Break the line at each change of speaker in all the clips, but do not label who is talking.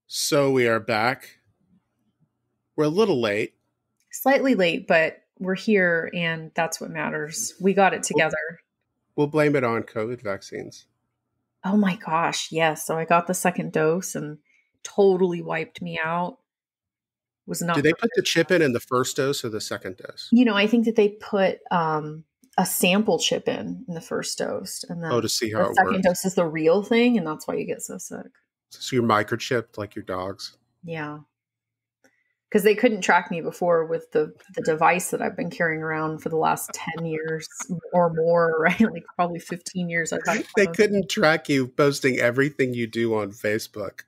So we are back. We're a little late.
Slightly late, but we're here, and that's what matters. We got it together.
We'll blame it on COVID vaccines.
Oh my gosh, yes. So I got the second dose and totally wiped me out. Was not.
Did they put the chip in the first dose or the second dose?
I think that they put a sample chip in the first dose, and then
to see how
the
it
second
works.
dose is the real thing, and that's why you get so sick.
So you're microchipped like your dogs.
Yeah. Because they couldn't track me before with the device that I've been carrying around for the last 10 years or more, right? Like probably 15 years.
They couldn't track you posting everything you do on Facebook.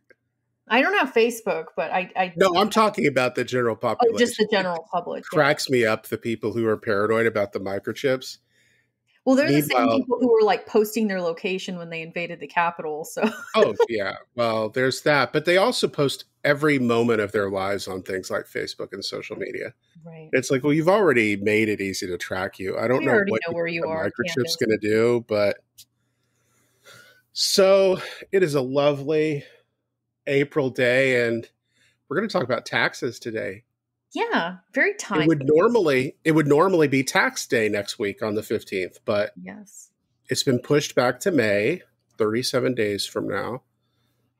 I don't have Facebook, but I
No, I'm talking about the general population.
Oh, just the general public.
Cracks me up, the people who are paranoid about the microchips.
Well, they're the same people who were like posting their location when they invaded the Capitol. So.
Oh, yeah. Well, there's that. But they also post every moment of their lives on things like Facebook and social media.
Right.
It's like, well, you've already made it easy to track you. I don't know what
where you
the
are.
Microchip's going to do, but so it is a lovely April day, and we're going to talk about taxes today.
Yeah, very timely.
It would normally be tax day next week on the 15th, but
yes,
it's been pushed back to May, 37 days from now.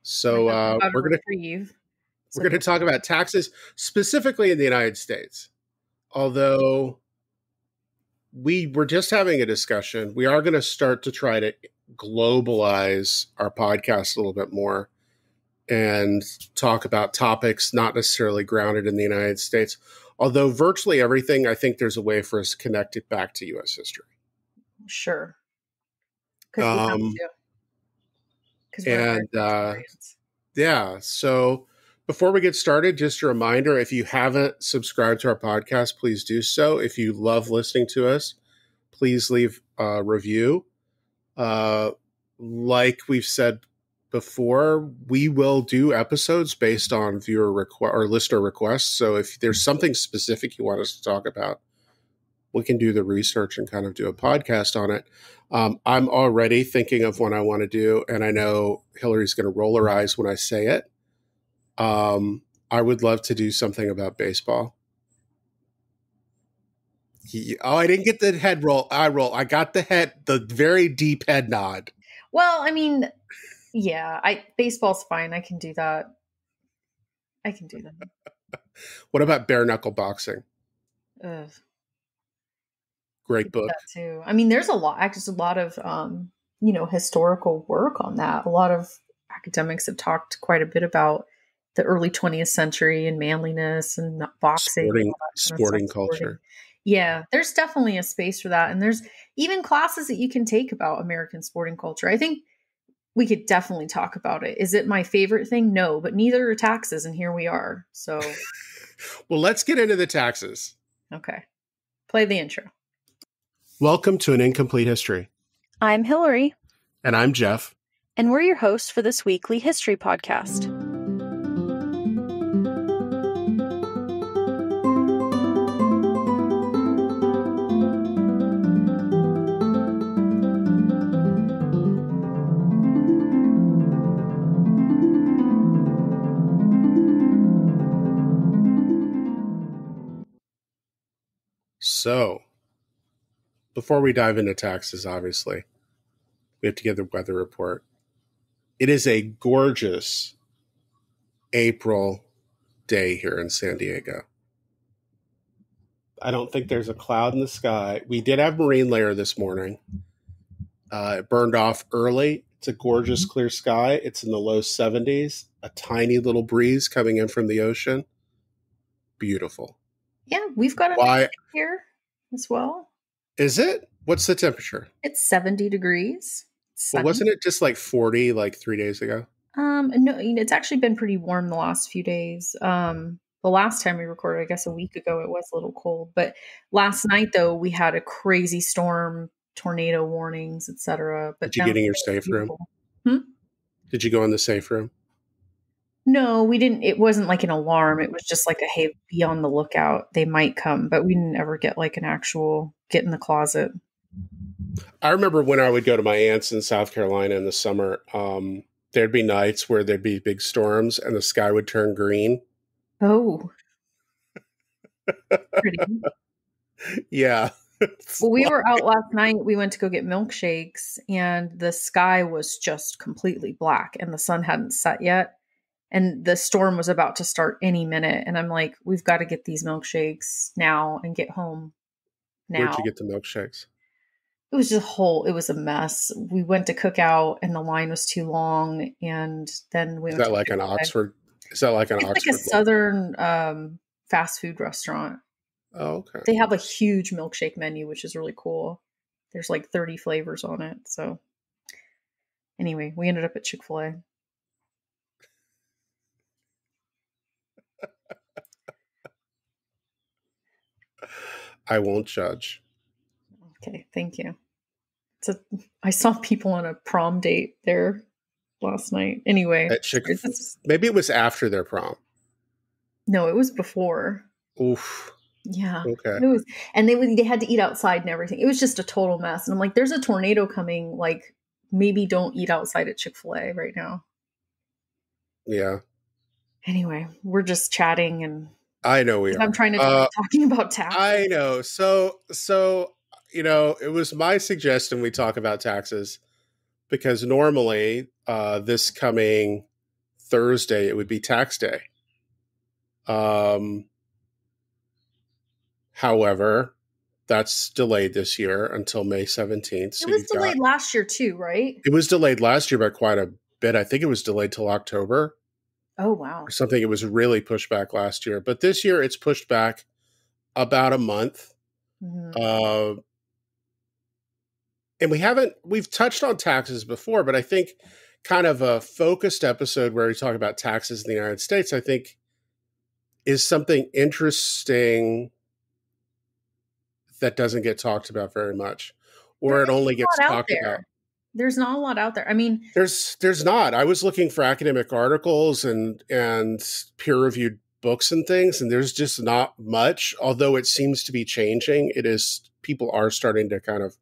So we're going to talk about taxes specifically in the United States. Although we were just having a discussion, we are going to start to try to globalize our podcast a little bit more and talk about topics not necessarily grounded in the United States. Although virtually everything, I think there's a way for us to connect it back to U.S. history.
Sure.
Yeah. So before we get started, just a reminder, if you haven't subscribed to our podcast, please do so. If you love listening to us, please leave a review. Like we've said before, we will do episodes based on viewer request or listener requests. So if there's something specific you want us to talk about, we can do the research and kind of do a podcast on it. I'm already thinking of what I want to do, and I know Hillary's going to roll her eyes when I say it. I would love to do something about baseball. I didn't get the head roll. I got the very deep head nod.
Well, I mean, yeah, baseball's fine. I can do that.
What about bare knuckle boxing?
Ugh.
Great book.
That too. I mean, there's a lot of historical work on that. A lot of academics have talked quite a bit about the early 20th century and manliness and boxing,
sporting culture.
Yeah, there's definitely a space for that. And there's even classes that you can take about American sporting culture. I think we could definitely talk about it. Is it my favorite thing? No, but neither are taxes. And here we are. So,
well, let's get into the taxes.
Okay. Play the intro.
Welcome to An Incomplete History.
I'm Hillary.
And I'm Jeff.
And we're your hosts for this weekly history podcast.
So, before we dive into taxes, obviously, we have to get the weather report. It is a gorgeous April day here in San Diego. I don't think there's a cloud in the sky. We did have marine layer this morning. It burned off early. It's a gorgeous clear sky. It's in the low 70s. A tiny little breeze coming in from the ocean. Beautiful.
Yeah, we've got a here as well.
Is it? What's the temperature?
It's 70 degrees.
Well, wasn't it just like 40 like 3 days ago?
No, it's actually been pretty warm the last few days. The last time we recorded, I guess a week ago, it was a little cold. But last night, though, we had a crazy storm, tornado warnings, etc. But
did you get in your safe room? Did you go in the safe room?
No, we didn't. It wasn't like an alarm. It was just like hey, be on the lookout. They might come. But we didn't ever get like an actual get in the closet.
I remember when I would go to my aunt's in South Carolina in the summer, there'd be nights where there'd be big storms and the sky would turn green.
Oh, pretty.
Yeah.
Well, we were out last night. We went to go get milkshakes, and the sky was just completely black, and the sun hadn't set yet. And the storm was about to start any minute. And I'm like, we've got to get these milkshakes now and get home now.
Where'd you get the milkshakes?
It was just it was a mess. We went to cook out and the line was too long. And then we
Is
went
that
to
like an Oxford? Is that like an Oxford?
It's like a southern fast food restaurant.
Oh, okay.
They have a huge milkshake menu, which is really cool. There's like 30 flavors on it. So anyway, we ended up at Chick-fil-A.
I won't judge.
Okay, thank you. I saw people on a prom date there last night. Anyway,
maybe it was after their prom.
No, it was before.
Oof.
Yeah.
Okay.
It was, and they had to eat outside and everything. It was just a total mess. And I'm like, there's a tornado coming. Like, maybe don't eat outside at Chick-fil-A right now.
Yeah.
Anyway, we're just chatting, and
I know we are.
I'm trying to talking about taxes.
I know. So it was my suggestion we talk about taxes because normally this coming Thursday it would be tax day. However, that's delayed this year until May 17th. So
it was delayed last year too, right?
It was delayed last year by quite a bit. I think it was delayed till October.
Oh, wow.
Or something. It was really pushed back last year. But this year it's pushed back about a month. Mm-hmm. And we've touched on taxes before, but I think kind of a focused episode where we talk about taxes in the United States, I think is something interesting that doesn't get talked about very much, or it only gets talked about.
There's not a lot out there. I mean,
there's not. I was looking for academic articles and peer-reviewed books and things, and there's just not much, although it seems to be changing. People are starting to kind of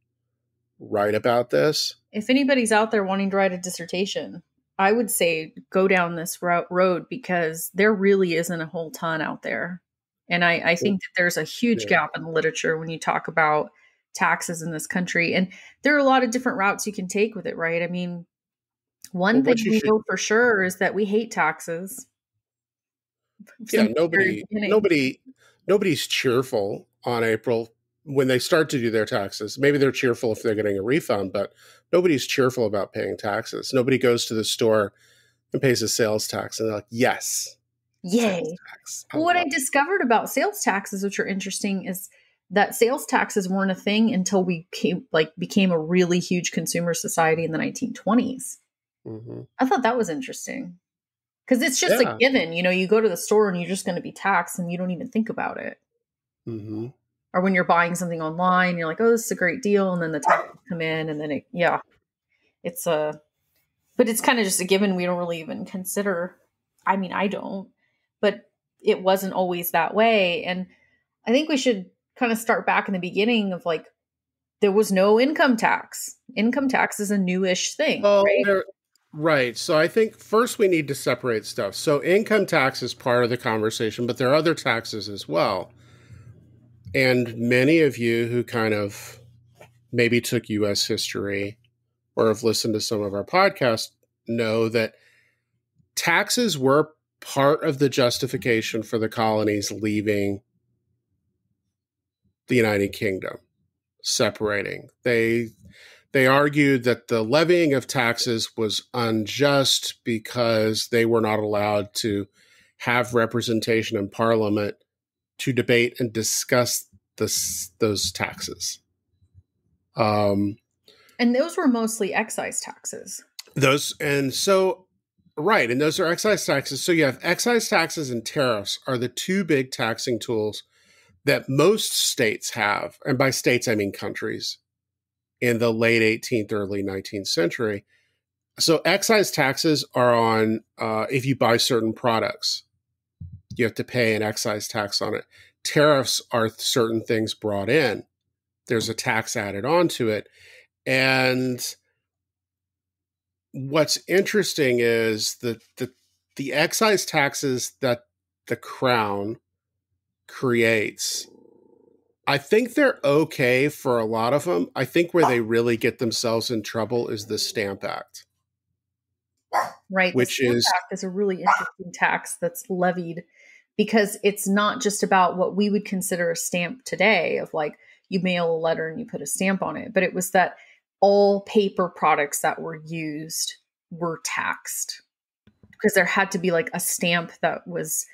write about this.
If anybody's out there wanting to write a dissertation, I would say go down this road because there really isn't a whole ton out there. And I think that there's a huge gap in the literature when you talk about taxes in this country. And there are a lot of different routes you can take with it, right? I mean, one thing we know for sure is that we hate taxes.
Yeah, nobody's cheerful on April when they start to do their taxes. Maybe they're cheerful if they're getting a refund, but nobody's cheerful about paying taxes. Nobody goes to the store and pays a sales tax and they're like, yes.
Yay. What I discovered about sales taxes, which are interesting, is that sales taxes weren't a thing until we became a really huge consumer society in the 1920s. Mm-hmm. I thought that was interesting because it's just a given. You go to the store and you're just going to be taxed and you don't even think about it. Mm-hmm. Or when you're buying something online, you're like, oh, this is a great deal. And then the taxes come in and then but it's kind of just a given. We don't really even consider. I mean, I don't. But it wasn't always that way. And I think we should kind of start back in the beginning of there was no income tax. Income tax is a newish thing. Right?
Right. So I think first we need to separate stuff. So income tax is part of the conversation, but there are other taxes as well. And many of you who kind of maybe took U.S. history or have listened to some of our podcasts know that taxes were part of the justification for the colonies leaving the United Kingdom, separating. They argued that the levying of taxes was unjust because they were not allowed to have representation in Parliament to debate and discuss those taxes.
And those were mostly excise taxes.
Right, and those are excise taxes. So you have excise taxes and tariffs are the two big taxing tools that most states have, and by states I mean countries, in the late 18th, early 19th century. So excise taxes are on if you buy certain products, you have to pay an excise tax on it. Tariffs are certain things brought in. There's a tax added onto it. And what's interesting is the excise taxes that the crown creates, I think they're okay for a lot of them. I think where they really get themselves in trouble is the Stamp Act.
Right.
Which
the Stamp Act is a really interesting tax that's levied because it's not just about what we would consider a stamp today of like you mail a letter and you put a stamp on it, but it was that all paper products that were used were taxed because there had to be like a stamp that was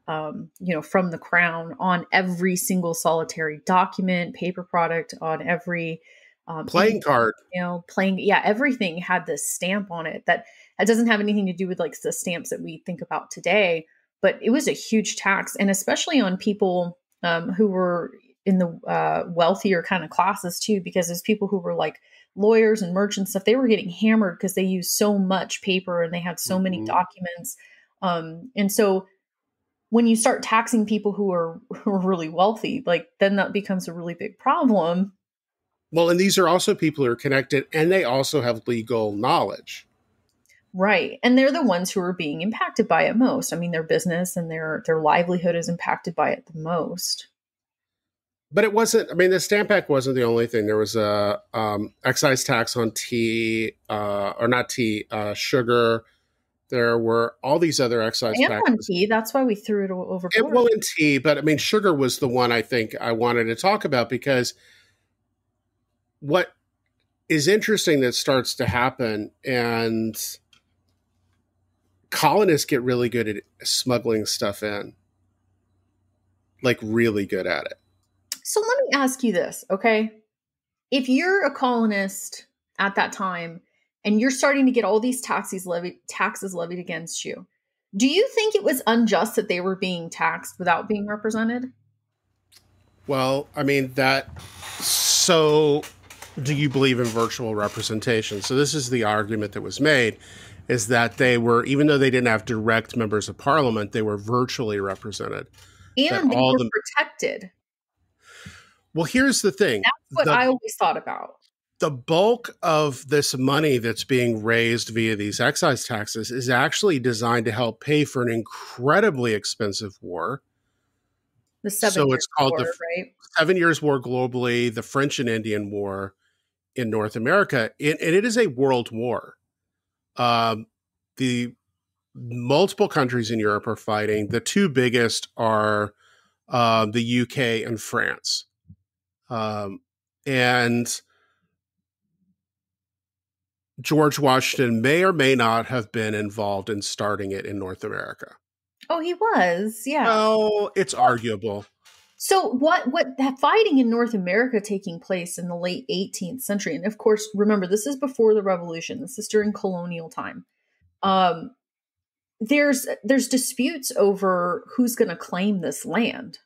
from the crown on every single solitary document, paper product, on every
playing card,
everything had this stamp on it that doesn't have anything to do with like the stamps that we think about today. But it was a huge tax, and especially on people who were in the wealthier kind of classes too, because there's people who were like lawyers and merchants stuff. They were getting hammered because they used so much paper and they had so many documents, and so when you start taxing people who are really wealthy, like then that becomes a really big problem.
Well, and these are also people who are connected and they also have legal knowledge.
Right. And they're the ones who are being impacted by it most. I mean, their business and their livelihood is impacted by it the most.
But it wasn't, I mean, the Stamp Act wasn't the only thing. There was a excise tax on tea, or not tea, sugar. There were all these other excise taxes.
On tea, that's why we threw it overboard.
Well, in tea, but I mean, sugar was the one I think I wanted to talk about because what is interesting that starts to happen, and colonists get really good at smuggling stuff in, like really good at it.
So let me ask you this, okay? If you're a colonist at that time and you're starting to get all these taxes levied against you, do you think it was unjust that they were being taxed without being represented?
Well, I mean, so do you believe in virtual representation? So this is the argument that was made, is that they were, even though they didn't have direct members of parliament, they were virtually represented.
And they were protected.
Well, here's the thing.
That's what I always thought about.
The bulk of this money that's being raised via these excise taxes is actually designed to help pay for an incredibly expensive war.
The 7 Years War, right?
7 Years War globally, the French and Indian War in North America. And it is a world war. The multiple countries in Europe are fighting. The two biggest are the UK and France. And George Washington may or may not have been involved in starting it in North America.
Oh, he was, yeah.
Oh, it's arguable.
So what that fighting in North America taking place in the late 18th century, and of course, remember, this is before the Revolution. This is during colonial time. There's disputes over who's going to claim this land.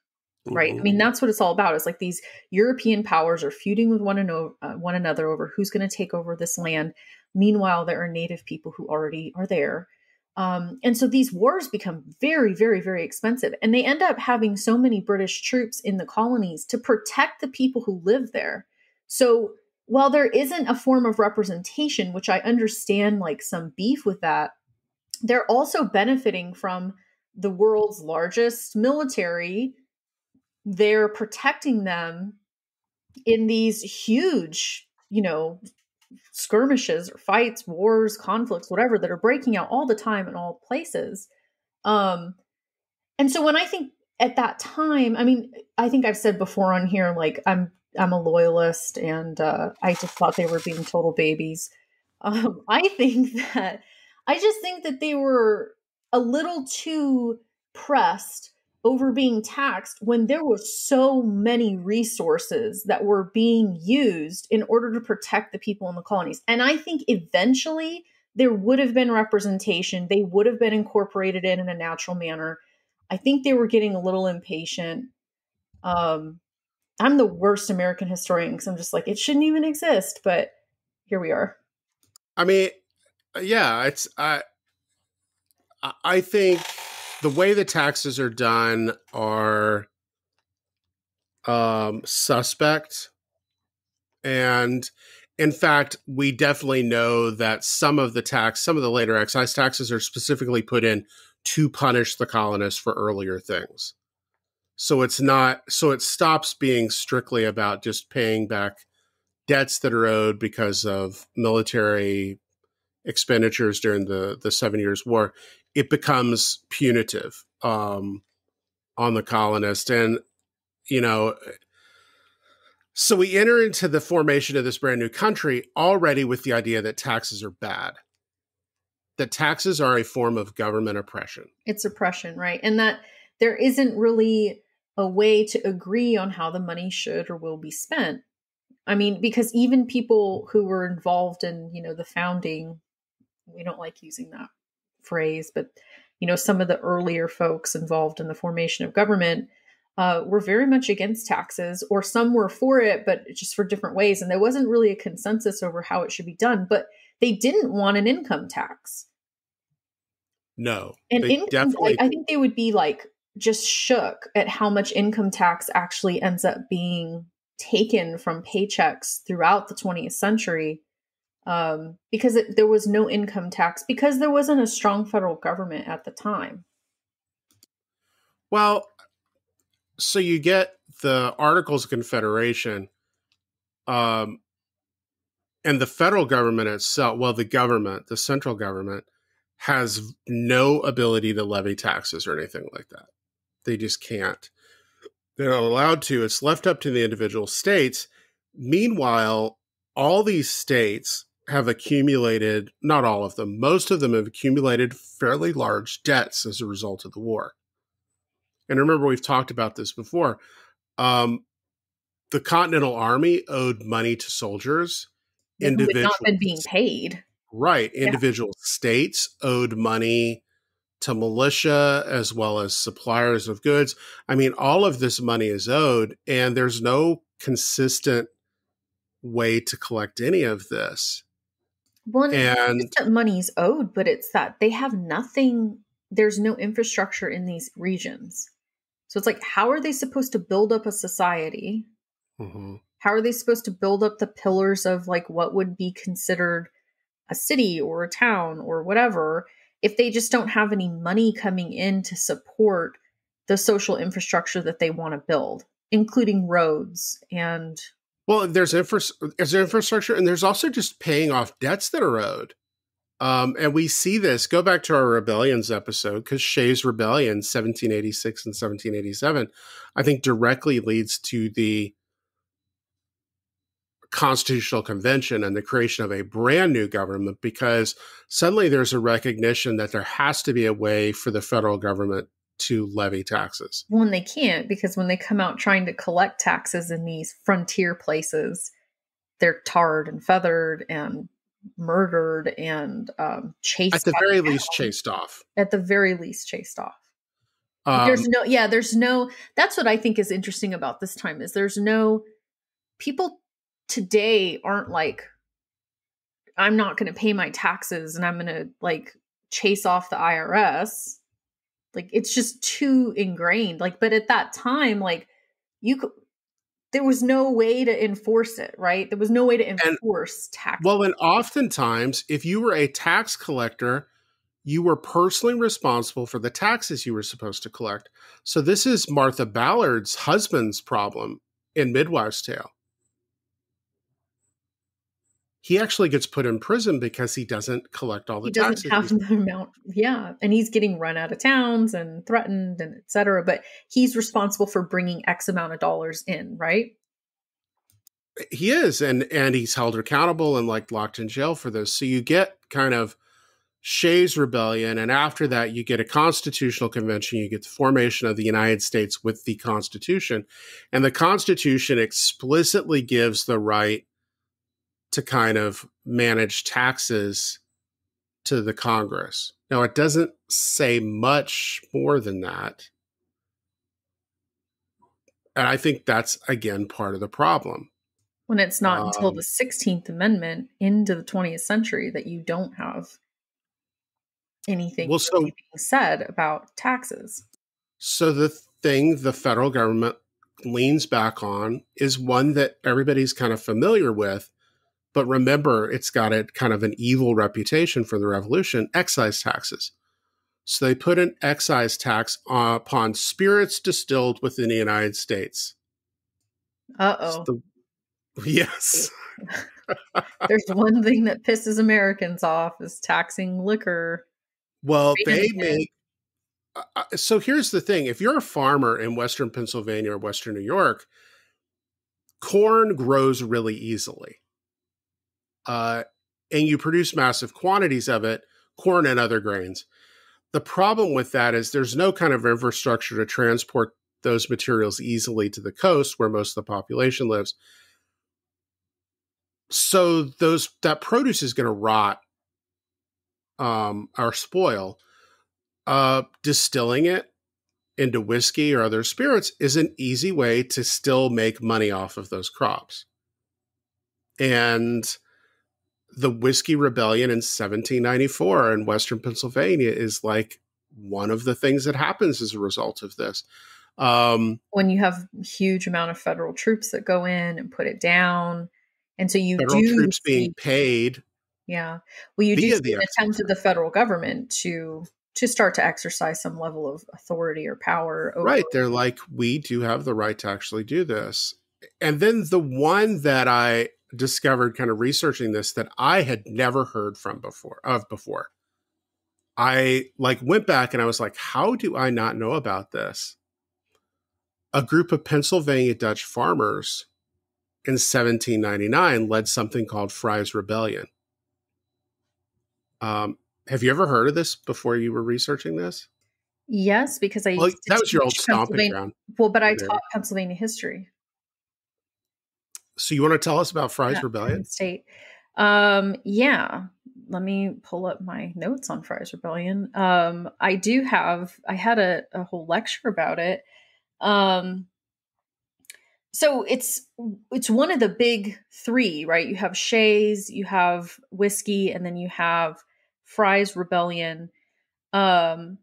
Right. I mean, that's what it's all about. It's like these European powers are feuding with one another over who's going to take over this land. Meanwhile, there are native people who already are there. And so these wars become very, very, very expensive. And they end up having so many British troops in the colonies to protect the people who live there. So while there isn't a form of representation, which I understand like some beef with that, they're also benefiting from the world's largest military. They're protecting them in these huge, skirmishes or fights, wars, conflicts, whatever, that are breaking out all the time in all places. And so when I think at that time, I mean, I think I've said before on here, like I'm a loyalist and I just thought they were being total babies. I just think that they were a little too pressed over being taxed when there were so many resources that were being used in order to protect the people in the colonies. And I think eventually there would have been representation. They would have been incorporated in a natural manner. I think they were getting a little impatient. I'm the worst American historian because I'm just like, it shouldn't even exist. But here we are.
I mean, yeah, I think the way the taxes are done are suspect, and In fact, we definitely know that some of the later excise taxes are specifically put in to punish the colonists for earlier things. So it stops being strictly about just paying back debts that are owed because of military expenditures during the 7 Years' War. It becomes punitive on the colonists. And, so we enter into the formation of this brand new country already with the idea that taxes are bad, that taxes are a form of government oppression.
It's oppression, right? And that there isn't really a way to agree on how the money should or will be spent. I mean, because even people who were involved in, the founding, we don't like using that phrase, but, some of the earlier folks involved in the formation of government were very much against taxes, or some were for it, but just for different ways. And there wasn't really a consensus over how it should be done, but they didn't want an income tax.
No.
And I think they would be like just shook at how much income tax actually ends up being taken from paychecks throughout the 20th century, because there was no income tax, because there wasn't a strong federal government at the time.
Well, so you get the Articles of Confederation, and the federal government itself, the central government, has no ability to levy taxes or anything like that. They just can't. They're not allowed to. It's left up to the individual states. Meanwhile, all these states have accumulated, not all of them, most of them have accumulated fairly large debts as a result of the war. And remember, we've talked about this before. The Continental Army owed money to soldiers.
Who had not been being paid.
Right. Individual states owed money to militia as well as suppliers of goods. I mean, all of this money is owed, and there's no consistent way to collect any of this.
Well, and it's just that money's owed, but it's that they have nothing. There's no infrastructure in these regions. So it's like, how are they supposed to build up a society?
Mm-hmm.
How are they supposed to build up the pillars of like what would be considered a city or a town or whatever, if they just don't have any money coming in to support the social infrastructure that they want to build, including roads and...
Well, there's infrastructure, and there's also just paying off debts that are owed. And we see this, go back to our rebellions episode, because Shays' Rebellion, 1786 and 1787, I think directly leads to the Constitutional Convention and the creation of a brand new government, because suddenly there's a recognition that there has to be a way for the federal government to levy taxes.
Well, and they can't, because when they come out trying to collect taxes in these frontier places, they're tarred and feathered and murdered and chased.
At the very least, chased off.
At the very least, chased off. There's no, that's what I think is interesting about this time, is there's no, people today aren't like, I'm not going to pay my taxes and I'm going to like chase off the IRS. Like, it's just too ingrained. Like, but at that time, like there was no way to enforce it, right? There was no way to enforce tax.
Well, and oftentimes, if you were a tax collector, you were personally responsible for the taxes you were supposed to collect. So this is Martha Ballard's husband's problem in Midwife's Tale. He actually gets put in prison because he doesn't collect all the taxes.
He doesn't have the amount. Yeah. And he's getting run out of towns and threatened and et cetera. But he's responsible for bringing X amount of dollars in, right?
He is. And he's held accountable and like locked in jail for this. So you get kind of Shays' Rebellion. And after that, you get a constitutional convention. You get the formation of the United States with the Constitution. And the Constitution explicitly gives the right to kind of manage taxes to the Congress. Now, it doesn't say much more than that. And I think that's, again, part of the problem.
When it's not until the 16th Amendment into the 20th century that you don't have anything being said about taxes.
So the thing the federal government leans back on is one that everybody's kind of familiar with, But remember, it's got a kind of an evil reputation from the revolution, excise taxes. So they put an excise tax upon spirits distilled within the United States.
Uh-oh.
Yes.
There's one thing that pisses Americans off is taxing liquor.
Well, they make... so here's the thing. If you're a farmer in Western Pennsylvania or Western New York, corn grows really easily. And you produce massive quantities of it, corn and other grains. The problem with that is there's no kind of infrastructure to transport those materials easily to the coast where most of the population lives. So that produce is going to rot or spoil. Distilling it into whiskey or other spirits is an easy way to still make money off of those crops. And the Whiskey Rebellion in 1794 in Western Pennsylvania is like one of the things that happens as a result of this.
When you have a huge amount of federal troops that go in and put it down. And so you
federal troops being paid.
Yeah. Well, you do see an attempt of the federal government to start to exercise some level of authority or power over.
Right. They're like, we do have the right to actually do this. And then the one that I discovered kind of researching this that I had never heard before. I went back and I was like, how do I not know about this? A group of Pennsylvania Dutch farmers in 1799 led something called Fry's Rebellion. Have you ever heard of this before you were researching this?
Yes, because that
was your old stomping ground.
Well, but I taught Pennsylvania history.
So you want to tell us about Fry's Rebellion?
State. Yeah. Let me pull up my notes on Fry's Rebellion. I had a whole lecture about it. So it's one of the big three, right? You have Shays, you have whiskey, and then you have Fry's Rebellion. And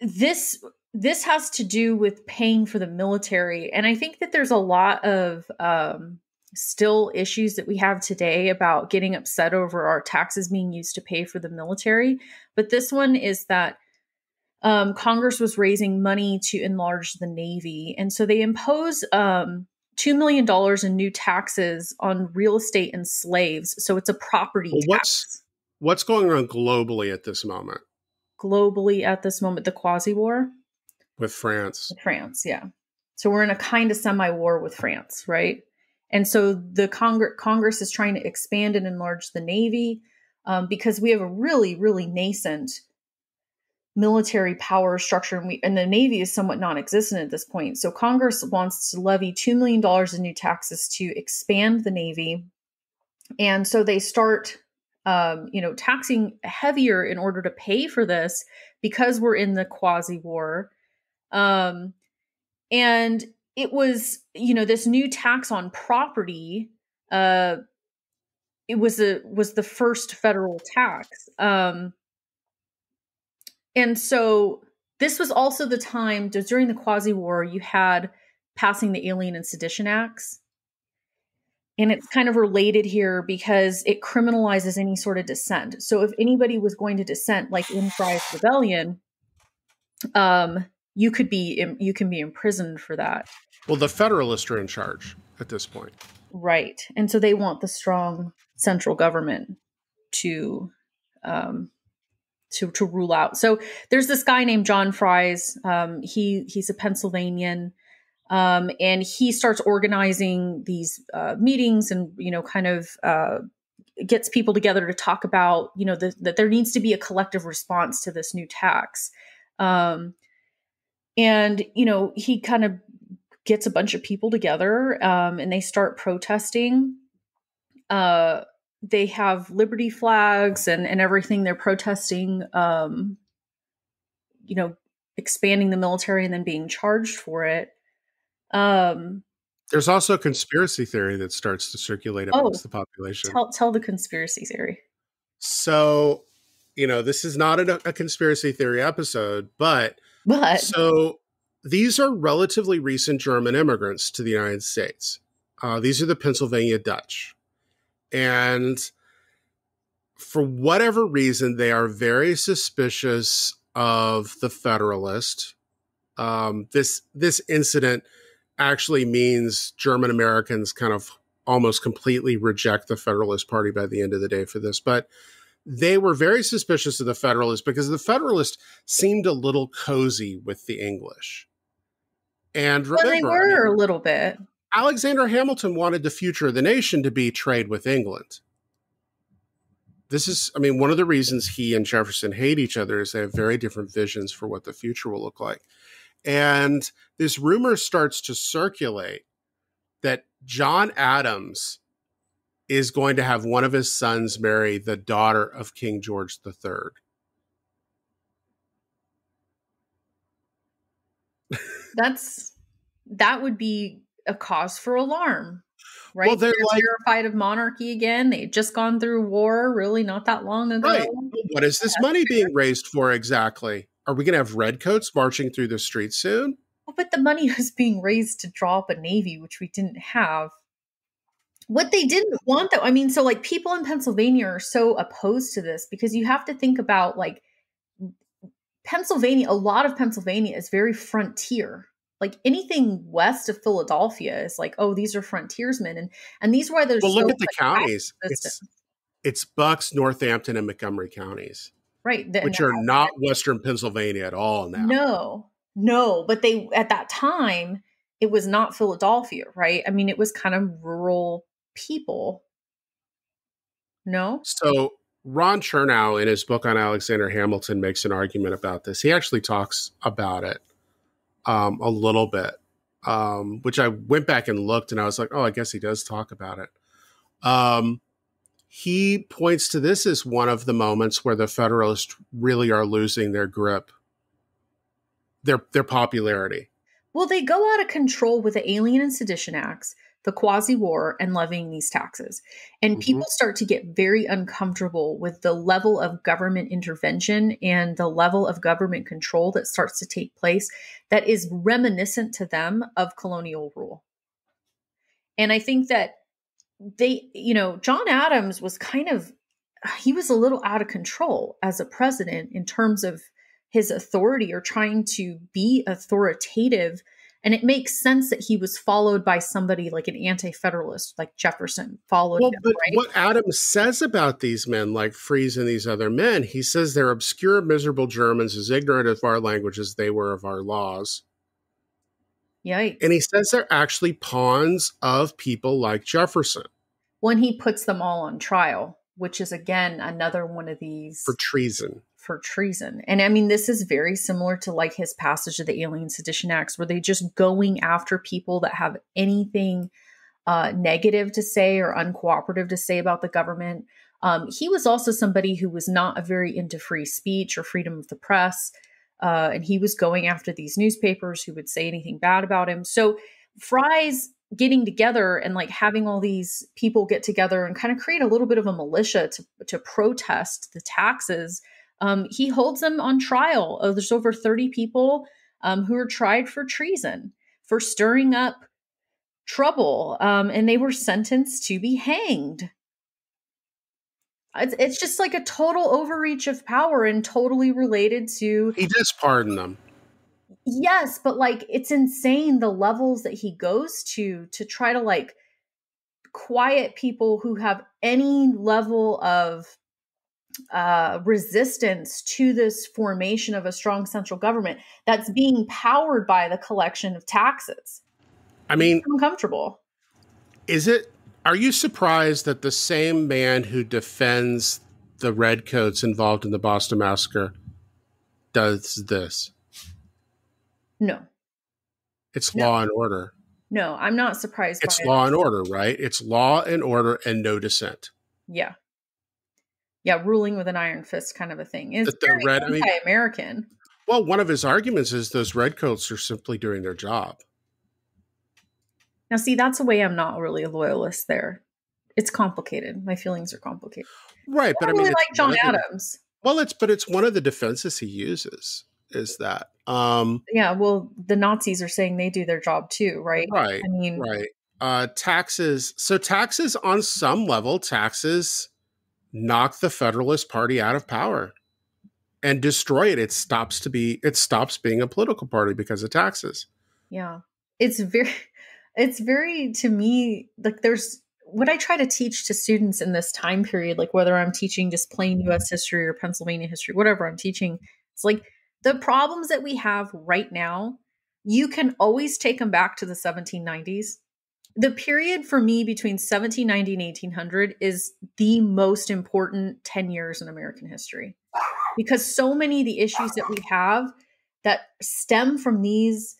this has to do with paying for the military. And I think that there's a lot of still issues that we have today about getting upset over our taxes being used to pay for the military. But this one is that Congress was raising money to enlarge the Navy. And so they impose $2 million in new taxes on real estate and slaves. So it's a property tax.
What's going on globally at this moment?
The quasi-war?
With France.
Yeah. So we're in a kind of semi-war with France, right? And so the Congress is trying to expand and enlarge the Navy because we have a really, really nascent military power structure, and the Navy is somewhat non-existent at this point. So Congress wants to levy $2 million in new taxes to expand the Navy. And so they start taxing heavier in order to pay for this because we're in the quasi-war. And it was, this new tax on property, it was the first federal tax. And so this was also the time during the quasi-war, you had passing the Alien and Sedition Acts. And it's kind of related here because it criminalizes any sort of dissent. So if anybody was going to dissent, like in Fry's Rebellion, you can be imprisoned for that.
Well, the Federalists are in charge at this point. Right.
And so they want the strong central government to rule out. So there's this guy named John Fries. He's a Pennsylvanian. And he starts organizing these meetings and, gets people together to talk about, that there needs to be a collective response to this new tax. And he kind of gets a bunch of people together and they start protesting. They have liberty flags and everything. They're protesting, expanding the military and then being charged for it.
There's also a conspiracy theory that starts to circulate amongst the population.
Tell the conspiracy theory.
So, this is not a conspiracy theory episode, but so these are relatively recent German immigrants to the United States. These are the Pennsylvania Dutch. And for whatever reason, they are very suspicious of the Federalist. This incident actually means German Americans kind of almost completely reject the Federalist Party by the end of the day for this. But they were very suspicious of the Federalists because the Federalists seemed a little cozy with the English. And remember,
they were a little bit.
Alexander Hamilton wanted the future of the nation to be trade with England. This is, one of the reasons he and Jefferson hate each other is they have very different visions for what the future will look like. And this rumor starts to circulate that John Adams is going to have one of his sons marry the daughter of King George III.
That would be a cause for alarm, right?
Well, they're
terrified of monarchy again. They had just gone through war really not that long ago.
Right. What is this money being raised for exactly? Are we going to have redcoats marching through the streets soon?
Well, but the money was being raised to draw up a navy, which we didn't have. What they didn't want, though, so like people in Pennsylvania are so opposed to this because you have to think about like Pennsylvania, a lot of Pennsylvania is very frontier. Like anything west of Philadelphia is like, oh, these are frontiersmen. And these were there's
look at the counties. It's Bucks, Northampton, and Montgomery counties.
Right.
Which are not Western Pennsylvania at all now.
No. But they, at that time, it was not Philadelphia, right? It was kind of rural people. No?
So Ron Chernow, in his book on Alexander Hamilton, makes an argument about this. He actually talks about it a little bit, which I went back and looked, and I was like, oh, I guess he does talk about it. He points to this as one of the moments where the Federalists really are losing their grip, their popularity.
Well, they go out of control with the Alien and Sedition Acts, the Quasi-War, and levying these taxes. And people start to get very uncomfortable with the level of government intervention and the level of government control that starts to take place that is reminiscent to them of colonial rule. And I think that John Adams was he was a little out of control as a president in terms of his authority or trying to be authoritative. And it makes sense that he was followed by somebody like an anti-federalist, like Jefferson followed him,
but
right?
What Adams says about these men, like Fries and these other men, he says they're obscure, miserable Germans as ignorant of our language as they were of our laws.
Yikes.
And he says they're actually pawns of people like Jefferson.
When he puts them all on trial, which is, again, another one of these...
For treason.
And this is very similar to like his passage of the Alien Sedition Acts, where they just going after people that have anything negative to say or uncooperative to say about the government. He was also somebody who was not very into free speech or freedom of the press. And he was going after these newspapers who would say anything bad about him. So Fries getting together and like having all these people get together and kind of create a little bit of a militia to protest the taxes. He holds them on trial. There's over 30 people who are tried for treason, for stirring up trouble, and they were sentenced to be hanged. It's just like a total overreach of power and totally related to...
He does pardon them.
Yes, but like it's insane the levels that he goes to try to like quiet people who have any level of resistance to this formation of a strong central government that's being powered by the collection of taxes. It's uncomfortable.
Are you surprised that the same man who defends the redcoats involved in the Boston Massacre does this?
No.
It's law and order.
No, I'm not surprised.
It's law and order, right? It's law and order and no dissent.
Yeah. Yeah, ruling with an iron fist kind of a thing. It's very anti-American.
Well, one of his arguments is those redcoats are simply doing their job.
Now, see, that's a way I'm not really a loyalist there. It's complicated. My feelings are complicated.
Right,
but I really like John Adams.
It's one of the defenses he uses is that.
Yeah, well, the Nazis are saying they do their job too, right?
Right.
I mean,
right. taxes. So taxes on some level, taxes knock the Federalist Party out of power and destroy it. It stops being a political party because of taxes.
Yeah. It's very to me, like there's what I try to teach to students in this time period, like whether I'm teaching just plain US history or Pennsylvania history, whatever I'm teaching, it's like the problems that we have right now, you can always take them back to the 1790s. The period for me between 1790 and 1800 is the most important 10 years in American history because so many of the issues that we have that stem from these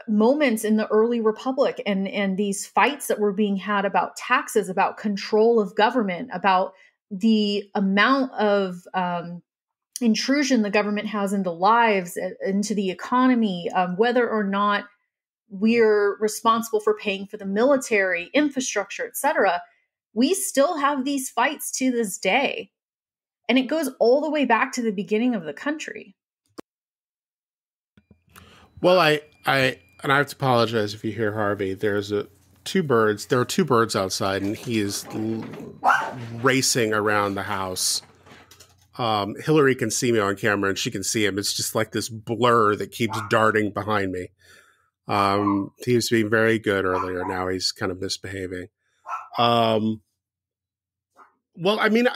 moments in the early republic and these fights that were being had about taxes, about control of government, about the amount of intrusion the government has into lives, into the economy, whether or not we're responsible for paying for the military, infrastructure, etc. We still have these fights to this day. And it goes all the way back to the beginning of the country.
Well, I have to apologize if you hear Harvey. There are two birds outside, and he is racing around the house. Hillary can see me on camera, and she can see him. It's just like this blur that keeps darting behind me. He was being very good earlier. Now he's kind of misbehaving. Well, I mean,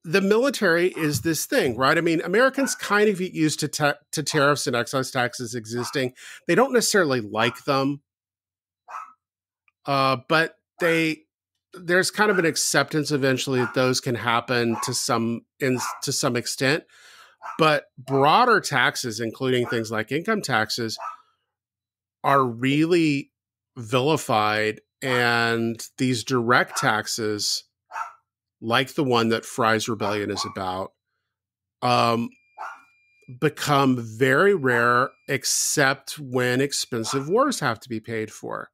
the military is this thing, right? I mean, Americans kind of get used to tariffs and excise taxes existing. They don't necessarily like them, but there's kind of an acceptance eventually that those can happen to some extent. But broader taxes, including things like income taxes, are really vilified, and these direct taxes, like the one that Fry's Rebellion is about, become very rare, except when expensive wars have to be paid for.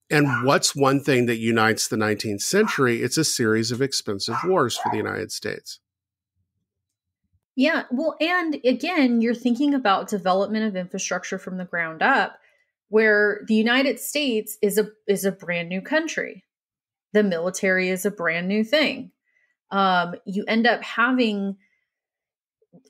And what's one thing that unites the 19th century? It's a series of expensive wars for the United States.
Yeah, well, and again, you're thinking about development of infrastructure from the ground up, where the United States is a brand new country. The military is a brand new thing. You end up having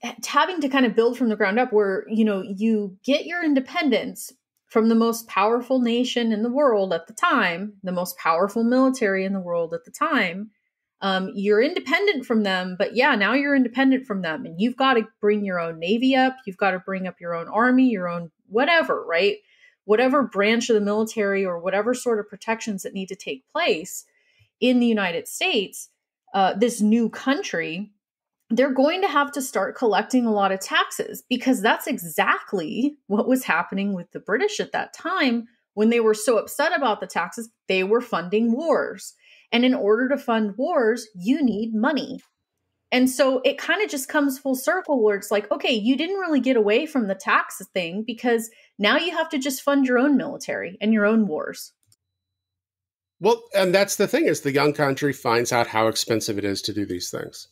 to kind of build from the ground up, where you get your independence from the most powerful nation in the world at the time, the most powerful military in the world at the time. You're independent from them, but yeah, now you're independent from them, and you've got to bring your own navy up. You've got to bring up your own army, your own whatever, right? Whatever branch of the military or whatever sort of protections that need to take place in the United States, this new country, they're going to have to start collecting a lot of taxes, because that's exactly what was happening with the British at that time. When they were so upset about the taxes, they were funding wars. And in order to fund wars, you need money. And so it kind of just comes full circle, where it's like, okay, you didn't really get away from the tax thing, because now you have to just fund your own military and your own wars.
Well, and that's the thing, is the young country finds out how expensive it is to do these things.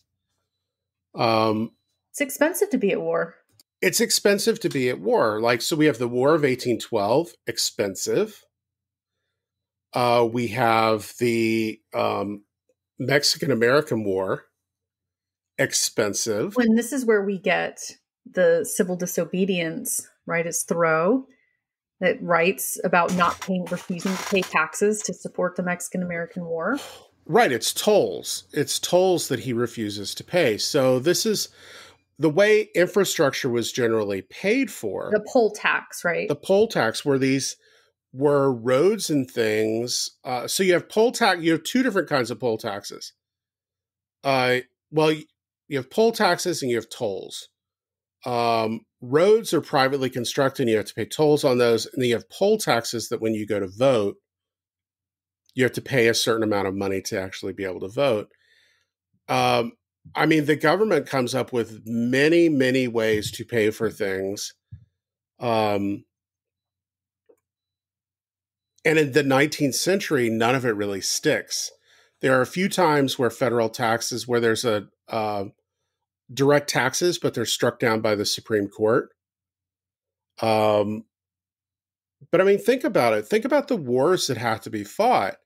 It's expensive to be at war.
It's expensive to be at war. So we have the War of 1812, expensive. We have the Mexican-American War, expensive.
When this is where we get the civil disobedience, right? It's Thoreau that writes about refusing to pay taxes to support the Mexican-American War.
Right, it's tolls. It's tolls that he refuses to pay. So this is the way infrastructure was generally paid for.
The poll tax, right?
The poll tax were roads and things. So you have poll tax. You have two different kinds of poll taxes. You have poll taxes and you have tolls. Roads are privately constructed, and you have to pay tolls on those. And then you have poll taxes that when you go to vote, you have to pay a certain amount of money to actually be able to vote. I mean, the government comes up with many, many ways to pay for things. And in the 19th century, none of it really sticks. There are a few times where federal taxes, where there's a direct taxes, but they're struck down by the Supreme Court. But I mean, think about it. Think about the wars that have to be fought,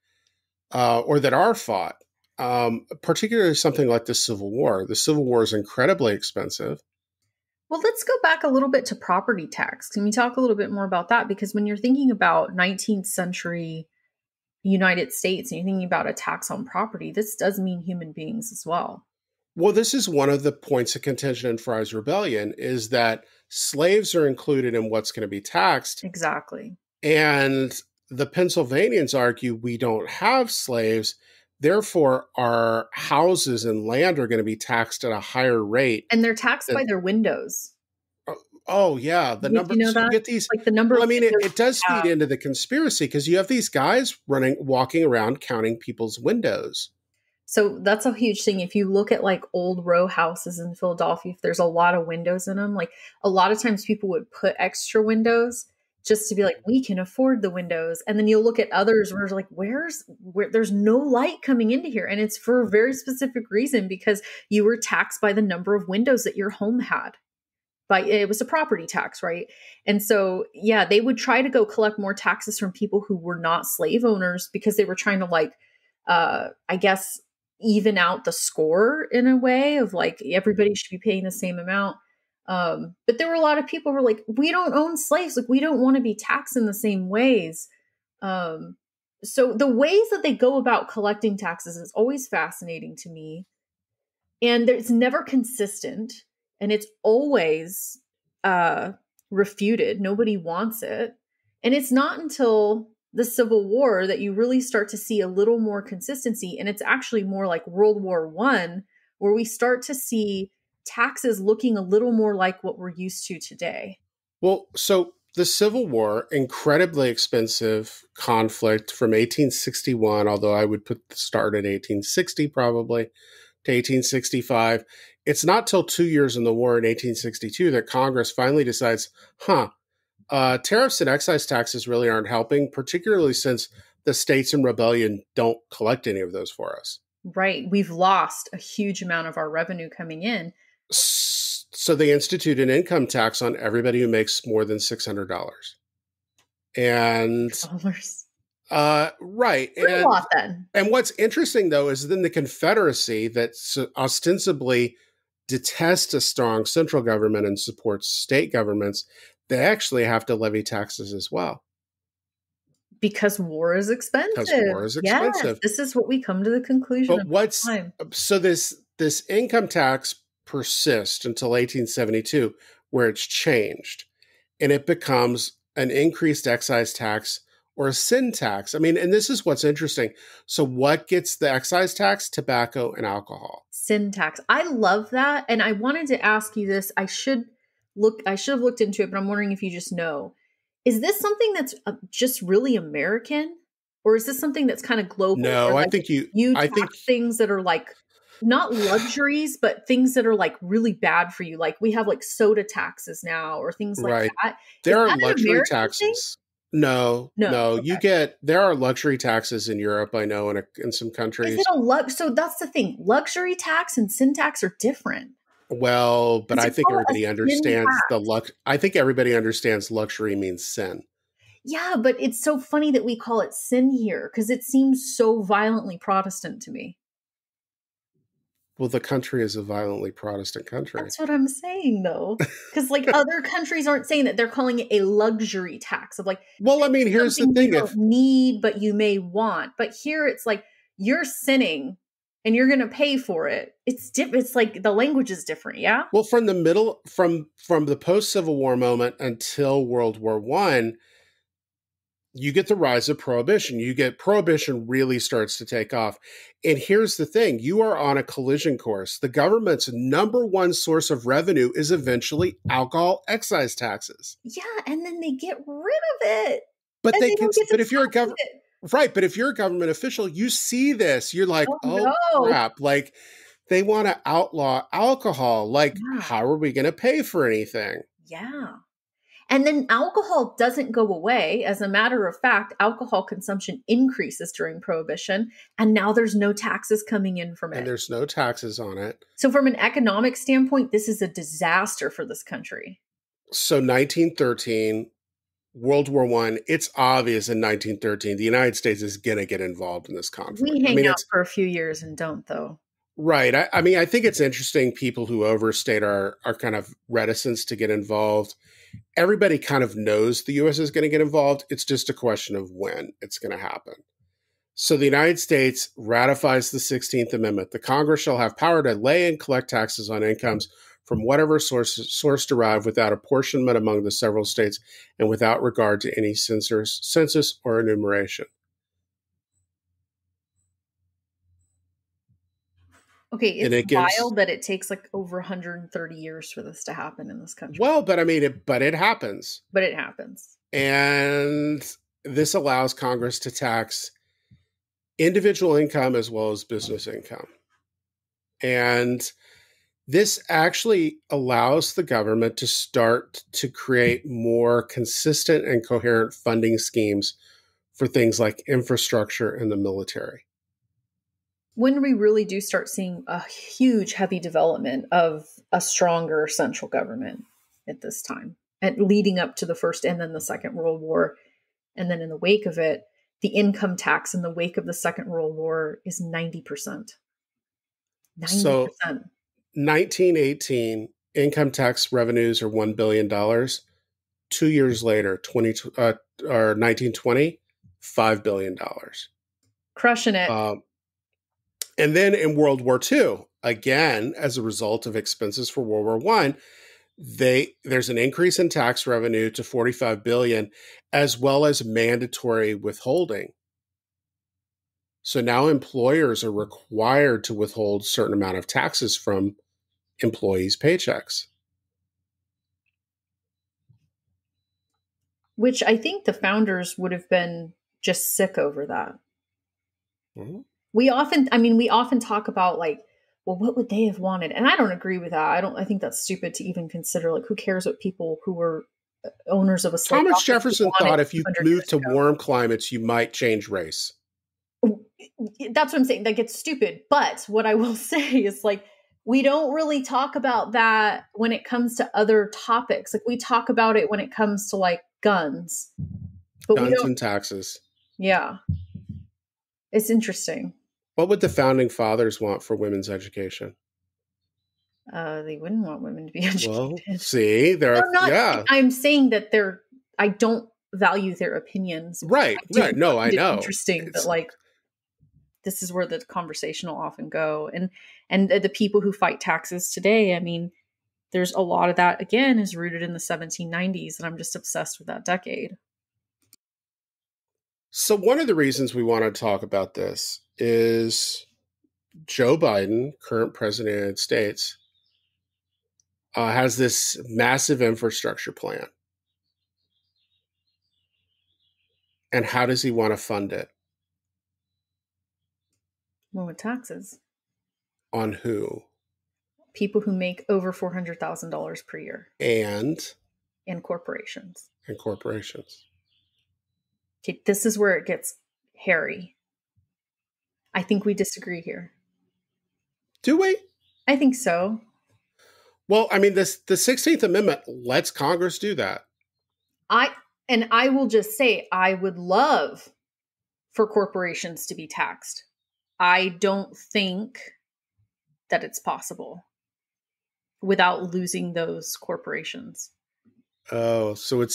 or that are fought. Particularly something like the Civil War. The Civil War is incredibly expensive.
Well, let's go back a little bit to property tax. Can we talk a little bit more about that? Because when you're thinking about 19th century United States and you're thinking about a tax on property, this does mean human beings as well.
Well, this is one of the points of contention in Fry's Rebellion, is that slaves are included in what's going to be taxed.
Exactly.
And the Pennsylvanians argue we don't have slaves, therefore our houses and land are going to be taxed at a higher rate.
And they're taxed by their windows.
Oh yeah, the number.
You know
so
that?
you get these,
like the number.
Well, I mean, it does feed into the conspiracy, because you have these guys walking around counting people's windows.
So that's a huge thing. If you look at like old row houses in Philadelphia, if there's a lot of windows in them, like a lot of times people would put extra windows just to be like, we can afford the windows. And then you'll look at others where it's like, where there's no light coming into here. And it's for a very specific reason, because you were taxed by the number of windows that your home had. But it was a property tax, right? And so, yeah, they would try to go collect more taxes from people who were not slave owners, because they were trying to like, I guess, even out the score in a way of like, everybody should be paying the same amount. But there were a lot of people who were like, we don't own slaves. Like, we don't want to be taxed in the same ways. So the ways that they go about collecting taxes is always fascinating to me. And it's never consistent. And it's always refuted. Nobody wants it. And it's not until the Civil War that you really start to see a little more consistency. And it's actually more like World War I, where we start to see taxes looking a little more like what we're used to today.
Well, so the Civil War, incredibly expensive conflict from 1861, although I would put the start at 1860 probably, to 1865. It's not till 2 years in the war in 1862 that Congress finally decides, tariffs and excise taxes really aren't helping, particularly since the states in rebellion don't collect any of those for us.
Right. We've lost a huge amount of our revenue coming in.
So they institute an income tax on everybody who makes more than $600. And right.
And a lot then.
And what's interesting, though, is then the Confederacy, that ostensibly detests a strong central government and supports state governments, they actually have to levy taxes as well.
Because war is expensive.
Because war is expensive.
Yes, this is what we come to the conclusion.
But so this income tax persists until 1872, where it's changed, and it becomes an increased excise tax, or a sin tax. I mean, and this is what's interesting. So what gets the excise tax? Tobacco and alcohol.
Sin tax. I love that. And I wanted to ask you this. I should have looked into it, but I'm wondering if you just know. Is this something that's just really American? Or is this something that's kind of global?
No,
like
I think you
tax things that are like not luxuries, but things that are like really bad for you. Like we have like soda taxes now, or things like that.
There are luxury taxes. No. Okay. There are luxury taxes in Europe, I know, in some countries.
Is it so that's the thing. Luxury tax and sin tax are different.
Well, but I think everybody understands I think everybody understands luxury means sin.
Yeah, but it's so funny that we call it sin here, because it seems so violently Protestant to me.
Well, the country is a violently Protestant country.
That's what I'm saying, though. Because like other countries aren't saying that. They're calling it a luxury tax of like,
well, I mean, here's the thing.
You don't need, but you may want. But here it's like, you're sinning and you're going to pay for it. It's different. It's like the language is different. Yeah.
Well, from the post-Civil War moment until World War I, you get the rise of prohibition. Prohibition really starts to take off. And here's the thing. You are on a collision course. The government's number one source of revenue is eventually alcohol excise taxes.
Yeah. And then they get rid of it.
But if you're a government, right. But if you're a government official, you see this, you're like, oh crap. Like they want to outlaw alcohol. Like, how are we going to pay for anything?
Yeah. And then alcohol doesn't go away. As a matter of fact, alcohol consumption increases during Prohibition, and now there's no taxes coming in from it.
And there's no taxes on it.
So from an economic standpoint, this is a disaster for this country.
So 1913, World War I, it's obvious in 1913 the United States is going to get involved in this conflict.
We hang out for a few years and don't, though.
Right. I mean, I think it's interesting people who overstate our kind of reticence to get involved. Everybody kind of knows the U.S. is going to get involved. It's just a question of when it's going to happen. So the United States ratifies the 16th Amendment. The Congress shall have power to lay and collect taxes on incomes from whatever source derived without apportionment among the several states and without regard to any census or enumeration.
Okay, it's wild that it takes like over 130 years for this to happen in this country.
Well, but I mean, it happens.
But it happens.
And this allows Congress to tax individual income as well as business income. And this actually allows the government to start to create more consistent and coherent funding schemes for things like infrastructure and the military.
When we really do start seeing a huge, heavy development of a stronger central government at this time, and leading up to the First and then the Second World War, and then in the wake of it, the income tax in the wake of the Second World War is 90%. 90%.
So 1918, income tax revenues are $1 billion. 2 years later, 1920, $5 billion.
Crushing it.
And then in World War II, again, as a result of expenses for World War I, there's an increase in tax revenue to $45 billion, as well as mandatory withholding. So now employers are required to withhold a certain amount of taxes from employees' paychecks.
Which I think the founders would have been just sick over that. Mm-hmm. We often talk about like, well, what would they have wanted? And I don't agree with that. I think that's stupid to even consider. Like, who cares what people who were owners of a slave?
Thomas Jefferson thought if you moved to warm climates, you might change race.
That's what I'm saying. Like, it's stupid. But what I will say is, like, we don't really talk about that when it comes to other topics. Like, we talk about it when it comes to like guns, but
guns and taxes.
Yeah, it's interesting.
What would the founding fathers want for women's education?
They wouldn't want women to be educated.
Well, see,
I'm saying that I don't value their opinions.
Right. No, I know.
Interesting, but like, this is where the conversation will often go. And the people who fight taxes today, I mean, there's a lot of that, again, is rooted in the 1790s. And I'm just obsessed with that decade.
So one of the reasons we want to talk about this is Joe Biden, current president of the United States, has this massive infrastructure plan. And how does he want to fund it?
Well, with taxes.
On who?
People who make over $400,000 per year.
And
corporations.
And corporations.
Okay, this is where it gets hairy. I think we disagree here.
Do we?
I think so.
Well, I mean, the 16th Amendment lets Congress do that.
I will just say, I would love for corporations to be taxed. I don't think that it's possible without losing those corporations.
Oh, so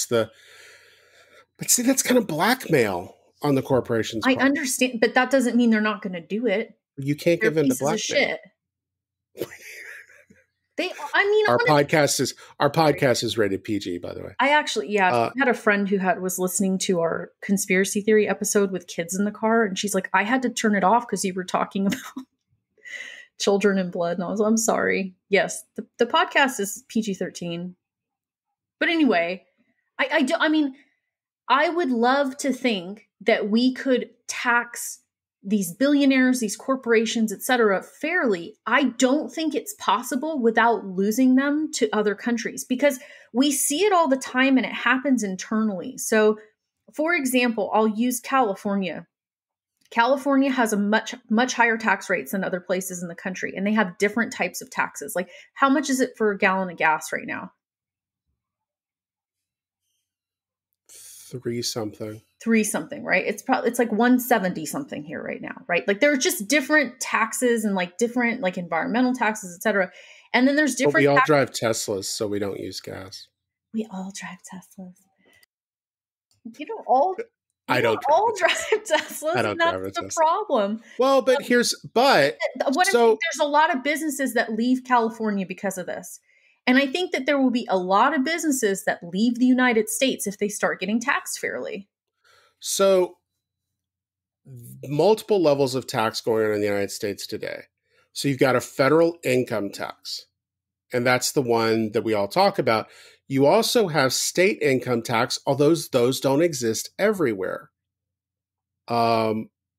but see, that's kind of blackmail on the corporations.
I understand, but that doesn't mean they're not going to do it.
You can't give in to blackmail. Shit. Our podcast is rated PG, by the way.
I actually, I had a friend who was listening to our conspiracy theory episode with kids in the car, and she's like, I had to turn it off because you were talking about children and blood, and I'm sorry. Yes, the podcast is PG-13, but anyway, I would love to think that we could tax these billionaires, these corporations, etc., fairly. I don't think it's possible without losing them to other countries, because we see it all the time and it happens internally. So, for example, I'll use California. California has a much higher tax rates than other places in the country, and they have different types of taxes. Like, how much is it for a gallon of gas right now?
3 something.
3 something, right? It's like 170 something here right now, right? Like there are just different taxes and like different like environmental taxes, etc. And then there's different.
But we all drive Teslas, so we don't use gas.
We all drive Teslas. You don't all.
I don't
drive Teslas,
I don't
and that's
drive a
the
Tesla.
problem.
Well, but what I think,
there's a lot of businesses that leave California because of this. And I think that there will be a lot of businesses that leave the United States if they start getting taxed fairly.
So multiple levels of tax going on in the United States today. So you've got a federal income tax, and that's the one that we all talk about. You also have state income tax, although those don't exist everywhere.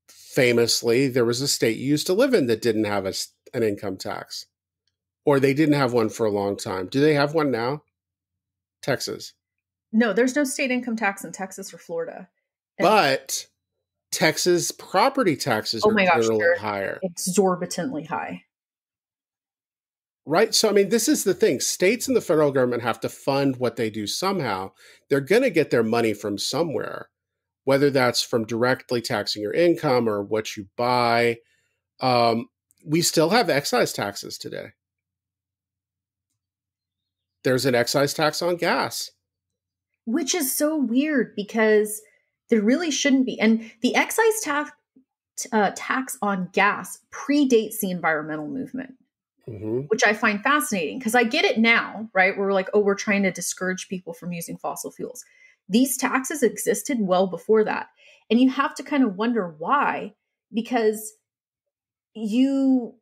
Famously, there was a state you used to live in that didn't have an income tax, or they didn't have one for a long time. Do they have one now? Texas.
No, there's no state income tax in Texas or Florida.
But Texas property taxes are generally higher.
Exorbitantly high.
Right? So, I mean, this is the thing. States and the federal government have to fund what they do somehow. They're going to get their money from somewhere, whether that's from directly taxing your income or what you buy. We still have excise taxes today. There's an excise tax on gas.
Which is so weird because there really shouldn't be. And the excise tax on gas predates the environmental movement. Mm-hmm. Which I find fascinating because I get it now, right? We're like, oh, we're trying to discourage people from using fossil fuels. These taxes existed well before that. And you have to kind of wonder why, because you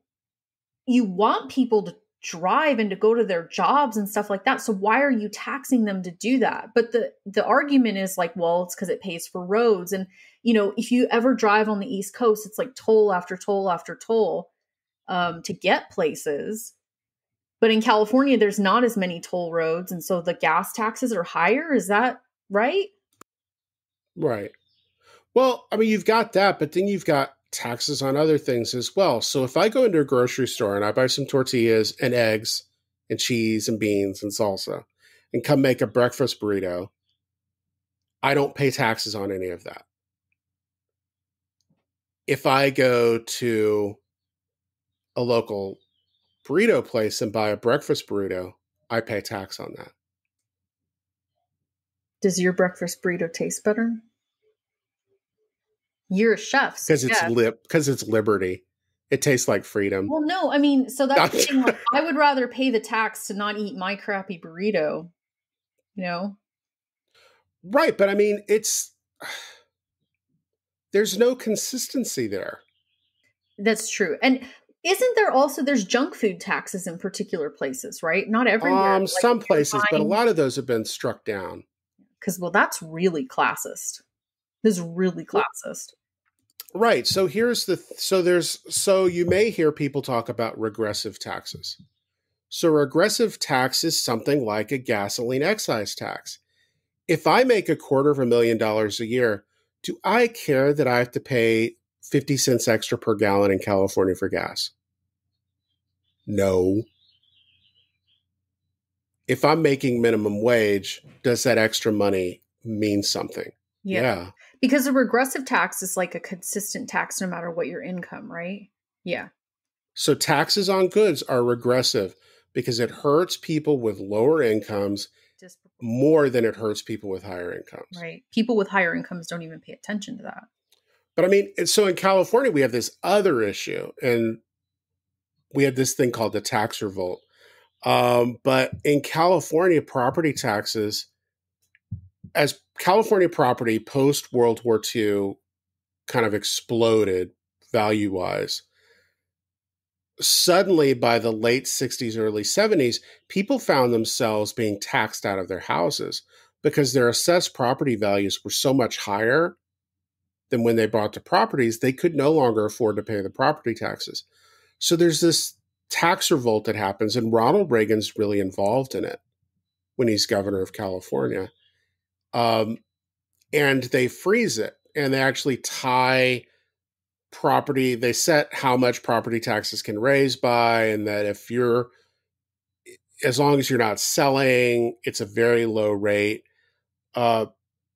want people to drive and to go to their jobs and stuff like that. So why are you taxing them to do that? But the argument is like, well, it's because it pays for roads. And, you know, if you ever drive on the East Coast, it's like toll after toll after toll. To get places. But in California, there's not as many toll roads. And so the gas taxes are higher. Is that right?
Right. Well, I mean, you've got that, but then you've got taxes on other things as well. So if I go into a grocery store and I buy some tortillas and eggs and cheese and beans and salsa and come make a breakfast burrito, I don't pay taxes on any of that. If I go to a local burrito place and buy a breakfast burrito, I pay tax on that.
Does your breakfast burrito taste better? You're a chef.
Because it's liberty. It tastes like freedom.
Well, no, I mean, so that's the thing. Like, I would rather pay the tax to not eat my crappy burrito, you know?
Right, but I mean, there's no consistency there.
That's true. And isn't there also, there's junk food taxes in particular places, right? Not everywhere.
Some places, but a lot of those have been struck down.
Because, well, that's really classist. This is really classist.
Right. So so you may hear people talk about regressive taxes. So regressive tax is something like a gasoline excise tax. If I make $250,000 a year, do I care that I have to pay 50 cents extra per gallon in California for gas? No. If I'm making minimum wage, does that extra money mean something? Yeah.
Because a regressive tax is like a consistent tax no matter what your income, right? Yeah.
So taxes on goods are regressive because it hurts people with lower incomes more than it hurts people with higher incomes.
Right. People with higher incomes don't even pay attention to that.
But I mean, so in California, we have this other issue, and we had this thing called the tax revolt. But in California, property taxes, as California property post World War II kind of exploded value-wise, suddenly by the late 60s, early 70s, people found themselves being taxed out of their houses because their assessed property values were so much higher than when they bought the properties, they could no longer afford to pay the property taxes. So there's this tax revolt that happens, and Ronald Reagan's really involved in it when he's governor of California. And they freeze it, and they actually tie property. They set how much property taxes can raise by, and that as long as you're not selling, it's a very low rate.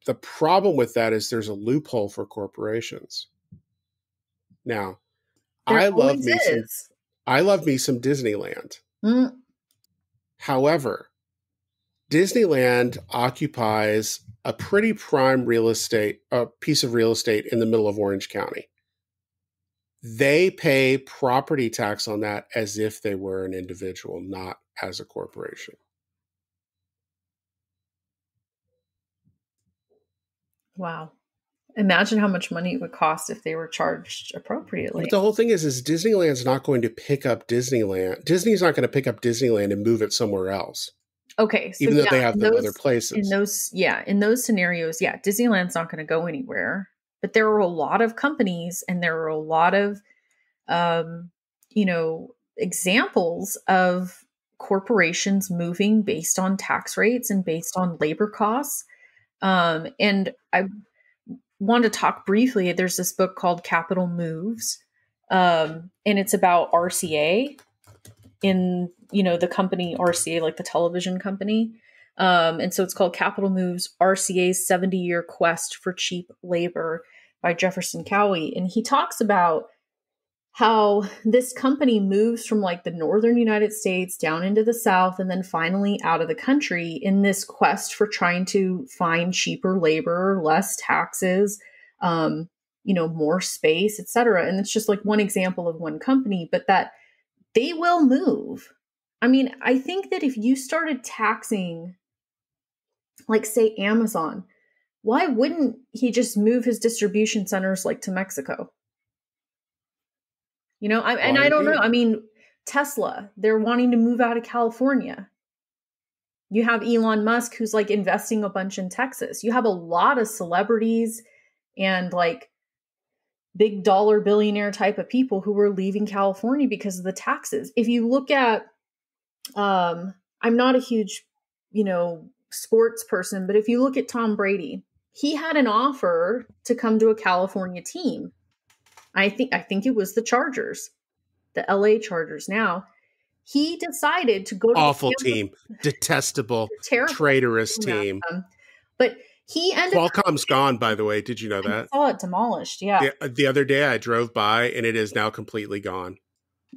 The problem with that is there's a loophole for corporations. Now,
There
I love
always
me some
is.
Disneyland. However, Disneyland occupies a pretty prime piece of real estate in the middle of Orange County. They pay property tax on that as if they were an individual, not as a corporation.
Wow. Imagine how much money it would cost if they were charged appropriately.
But the whole thing is Disneyland's not going to pick up Disneyland. Disney's not going to pick up Disneyland and move it somewhere else.
Okay. So
even though they have them other places.
In those scenarios, Disneyland's not going to go anywhere. But there are a lot of companies and there are a lot of, examples of corporations moving based on tax rates and based on labor costs. And I want to talk briefly. There's this book called Capital Moves, and it's about RCA in, the company RCA, like the television company. And so it's called Capital Moves, RCA's 70-Year Quest for Cheap Labor by Jefferson Cowie. And he talks about how this company moves from like the northern United States down into the South and then finally out of the country in this quest for trying to find cheaper labor, less taxes, more space, et cetera. And it's just like one example of one company, but that they will move. I mean, I think that if you started taxing, like say Amazon, why wouldn't he just move his distribution centers like to Mexico? I don't know. I mean, Tesla, they're wanting to move out of California. You have Elon Musk, who's like investing a bunch in Texas. You have a lot of celebrities and like big dollar billionaire type of people who were leaving California because of the taxes. If you look at, I'm not a huge, sports person, but if you look at Tom Brady, he had an offer to come to a California team. I think it was the Chargers, the LA Chargers. Now, he decided to go to
awful team, detestable, traitorous team.
But he ended
Qualcomm's gone, by the way. Did you know that?
I saw it demolished, yeah.
The other day I drove by and it is now completely gone.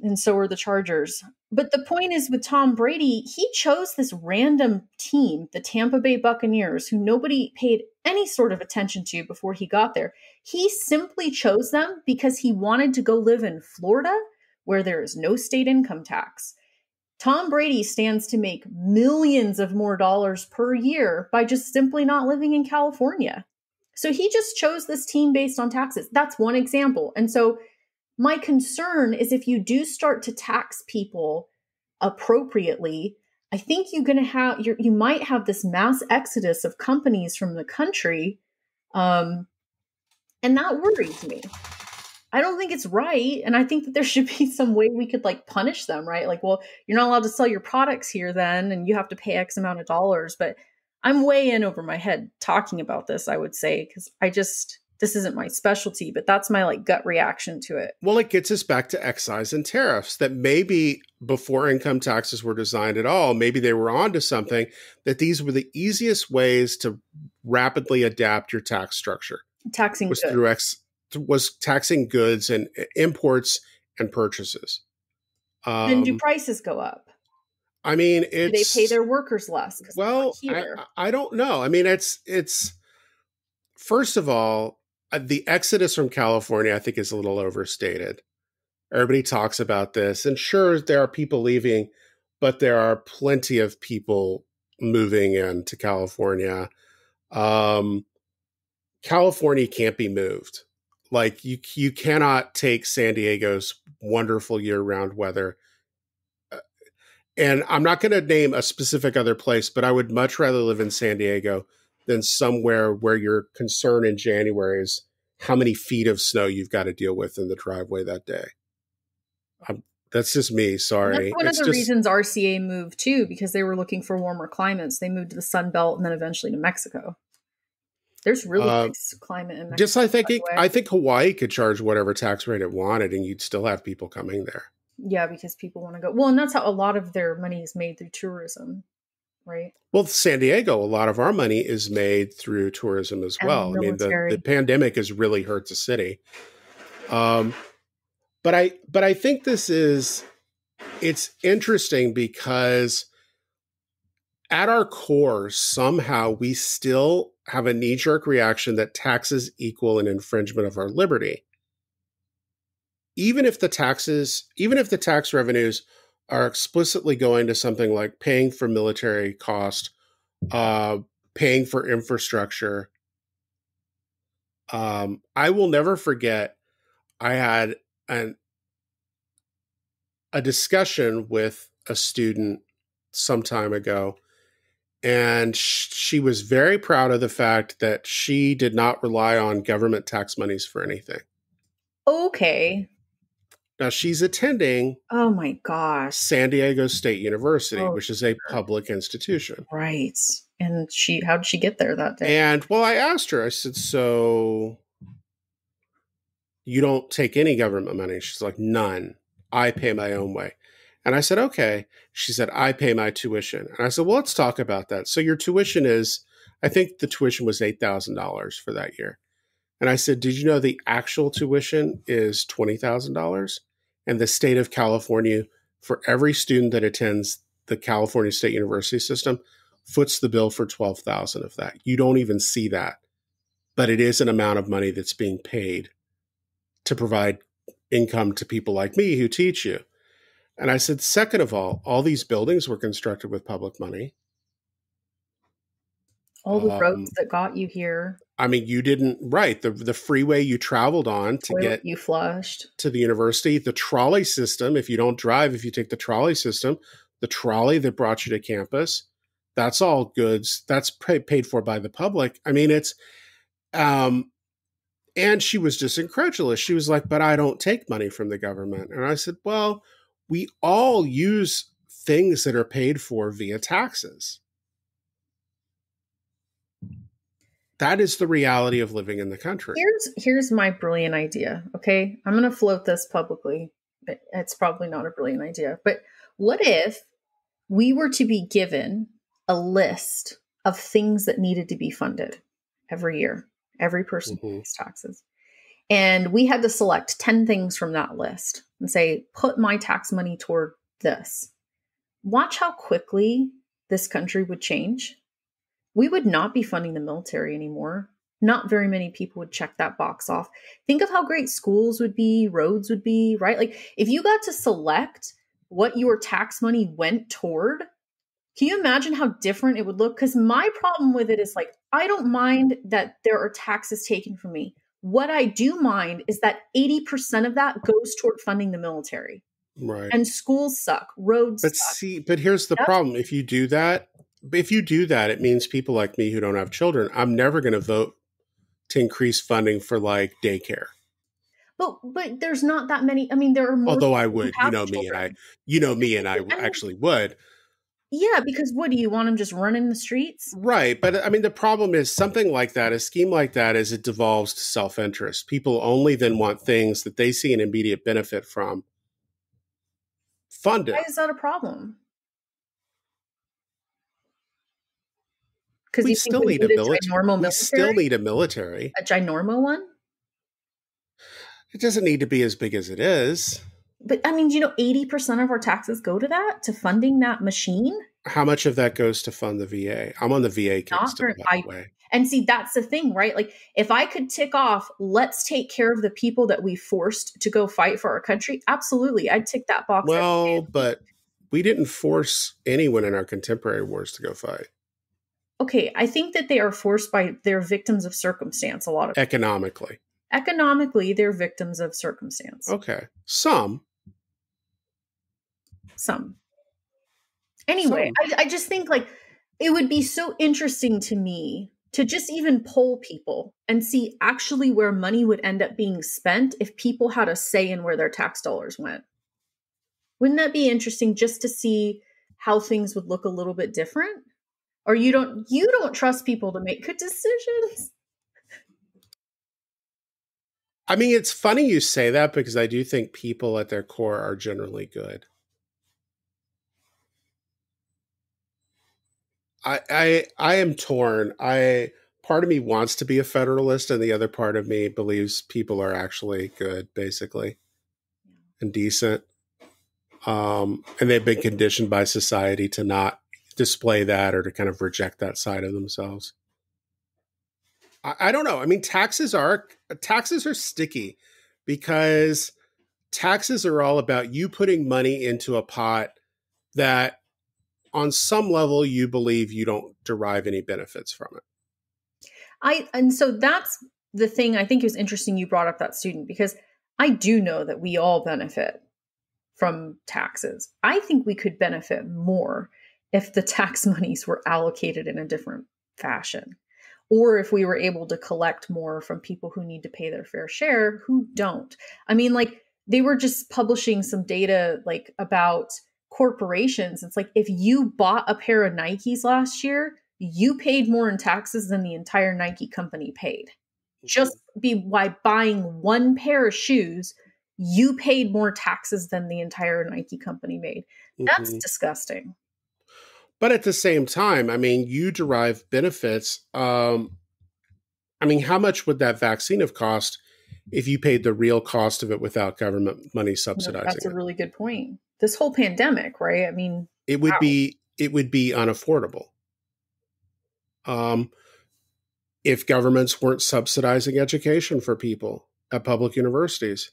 And so are the Chargers. But the point is with Tom Brady, he chose this random team, the Tampa Bay Buccaneers, who nobody paid any sort of attention to before he got there. He simply chose them because he wanted to go live in Florida, where there is no state income tax. Tom Brady stands to make millions of more dollars per year by just simply not living in California. So he just chose this team based on taxes. That's one example. And so my concern is if you do start to tax people appropriately, I think you might have this mass exodus of companies from the country. And that worries me. I don't think it's right. And I think that there should be some way we could like punish them, right? Like, well, you're not allowed to sell your products here then, and you have to pay X amount of dollars. But I'm way in over my head talking about this, I would say, because this isn't my specialty, but that's my like gut reaction to it.
Well, it gets us back to excise and tariffs, that maybe before income taxes were designed at all, maybe they were onto something, that these were the easiest ways to rapidly adapt your tax structure.
Taxing
was taxing goods and imports and purchases.
Then do prices go up?
I mean,
do they pay their workers less?
Well, I don't know. I mean, it's first of all, the exodus from California, I think, is a little overstated. Everybody talks about this, and sure, there are people leaving, but there are plenty of people moving into California. California can't be moved. Like you cannot take San Diego's wonderful year-round weather. And I'm not going to name a specific other place, but I would much rather live in San Diego than somewhere where your concern in January is how many feet of snow you've got to deal with in the driveway that day. That's just me. Sorry.
That's one of the reasons RCA moved too, because they were looking for warmer climates. They moved to the Sun Belt and then eventually to Mexico. There's really nice climate in Mexico.
I think Hawaii could charge whatever tax rate it wanted, and you'd still have people coming there.
Yeah, because people want to go. Well, and that's how a lot of their money is made, through tourism. right?
Well, San Diego, a lot of our money is made through tourism as
And the
well. I mean, the
military.
pandemic has really hurt the city. Um, but I think it's interesting because at our core, somehow we still have a knee-jerk reaction that taxes equal an infringement of our liberty. Even if the tax revenues are explicitly going to something like paying for military cost, uh, paying for infrastructure. I will never forget. I had a discussion with a student some time ago, and she was very proud of the fact that she did not rely on government tax monies for anything.
Okay.
Now she's attending
Oh my gosh.
San Diego State University,
Oh,
which is a public institution.
right. And how did she get there that day?
And well, I asked her, I said, so you don't take any government money? She's like, none. I pay my own way. And I said, okay. She said, I pay my tuition. And I said, well, let's talk about that. So your tuition is, I think the tuition was $8,000 for that year. And I said, did you know the actual tuition is $20,000? And the state of California, for every student that attends the California State University system, foots the bill for $12,000 of that. You don't even see that. But it is an amount of money that's being paid to provide income to people like me who teach you. And I said, second of all these buildings were constructed with public money.
All the roads that got you here.
I mean, you didn't, right. The freeway you traveled on to get
you flushed
to the university, the trolley system, if you don't drive, if you take the trolley system, the trolley that brought you to campus, that's all goods. That's paid for by the public. I mean, it's, and she was just incredulous. She was like, but I don't take money from the government. And I said, well, we all use things that are paid for via taxes. That is the reality of living in the country.
Here's my brilliant idea. Okay. I'm going to float this publicly. It's probably not a brilliant idea, but what if we were to be given a list of things that needed to be funded every year? Every person pays taxes. And we had to select 10 things from that list and say, put my tax money toward this. Watch how quickly this country would change. We would not be funding the military anymore. Not very many people would check that box off. Think of how great schools would be, roads would be, right? Like if you got to select what your tax money went toward, can you imagine how different it would look? Because my problem with it is like, I don't mind that there are taxes taken from me. What I do mind is that 80% of that goes toward funding the military.
Right.
And schools suck, roads
suck. But here's the problem. If you do that, it means people like me who don't have children, I'm never going to vote to increase funding for like daycare.
But there's not that many. I mean, there are more.
Although I would, me and I actually would.
Yeah, because what do you want them just running the streets?
Right. But I mean, the problem is something like that, a scheme like that, is it devolves to self-interest. People only then want things that they see an immediate benefit from funded.
Why is that a problem? Because
we still need a military.
We
still need a military.
A ginormo one?
It doesn't need to be as big as it is.
But I mean, 80% of our taxes go to that, to funding that machine.
How much of that goes to fund the VA? I'm on the VA kick still, by the way.
And see, that's the thing, right? Like if I could tick off, let's take care of the people that we forced to go fight for our country. Absolutely. I'd tick that box.
Well, but we didn't force anyone in our contemporary wars to go fight.
Okay. I think that they are forced by their victims of circumstance. A lot of
economically,
they're victims of circumstance.
Okay. Some.
Anyway, I just think like it would be so interesting to me to just even poll people and see actually where money would end up being spent if people had a say in where their tax dollars went. Wouldn't that be interesting just to see how things would look a little bit different? Or you don't trust people to make good decisions?
I mean, it's funny you say that because I do think people at their core are generally good. I am torn. Part of me wants to be a federalist, and the other part of me believes people are actually good, basically, and decent. And they've been conditioned by society to not display that or to kind of reject that side of themselves. I don't know. I mean, taxes are sticky because taxes are all about you putting money into a pot that on some level you believe you don't derive any benefits from it.
And so that's the thing. I think it was interesting you brought up that student, because I do know that we all benefit from taxes. I think we could benefit more if the tax monies were allocated in a different fashion, or if we were able to collect more from people who need to pay their fair share who don't. I mean, like, they were just publishing some data like about corporations. It's like, if you bought a pair of Nikes last year, you paid more in taxes than the entire Nike company paid. Just by buying one pair of shoes, you paid more taxes than the entire Nike company made. That's disgusting.
But at the same time, I mean, you derive benefits. I mean, how much would that vaccine have cost if you paid the real cost of it without government money subsidizing
That's a really good point. This whole pandemic, right? I mean,
it would be unaffordable. If governments weren't subsidizing education for people at public universities.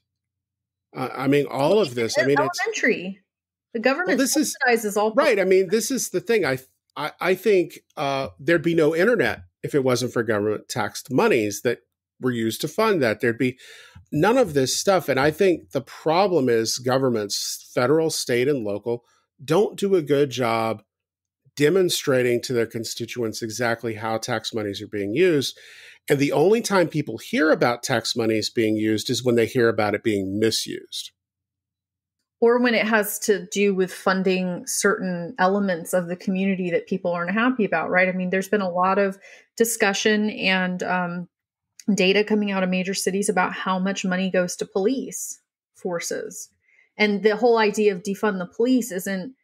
I mean, all of this. I mean,
elementary. The government subsidizes all.
Right. I mean, this is the thing. I think there'd be no internet if it wasn't for government taxed monies that were used to fund that. There'd be none of this stuff. And I think the problem is governments, federal, state, and local, don't do a good job demonstrating to their constituents exactly how tax monies are being used. And the only time people hear about tax monies being used is when they hear about it being misused.
Or when it has to do with funding certain elements of the community that people aren't happy about, right? I mean, there's been a lot of discussion and data coming out of major cities about how much money goes to police forces. And the whole idea of defund the police isn't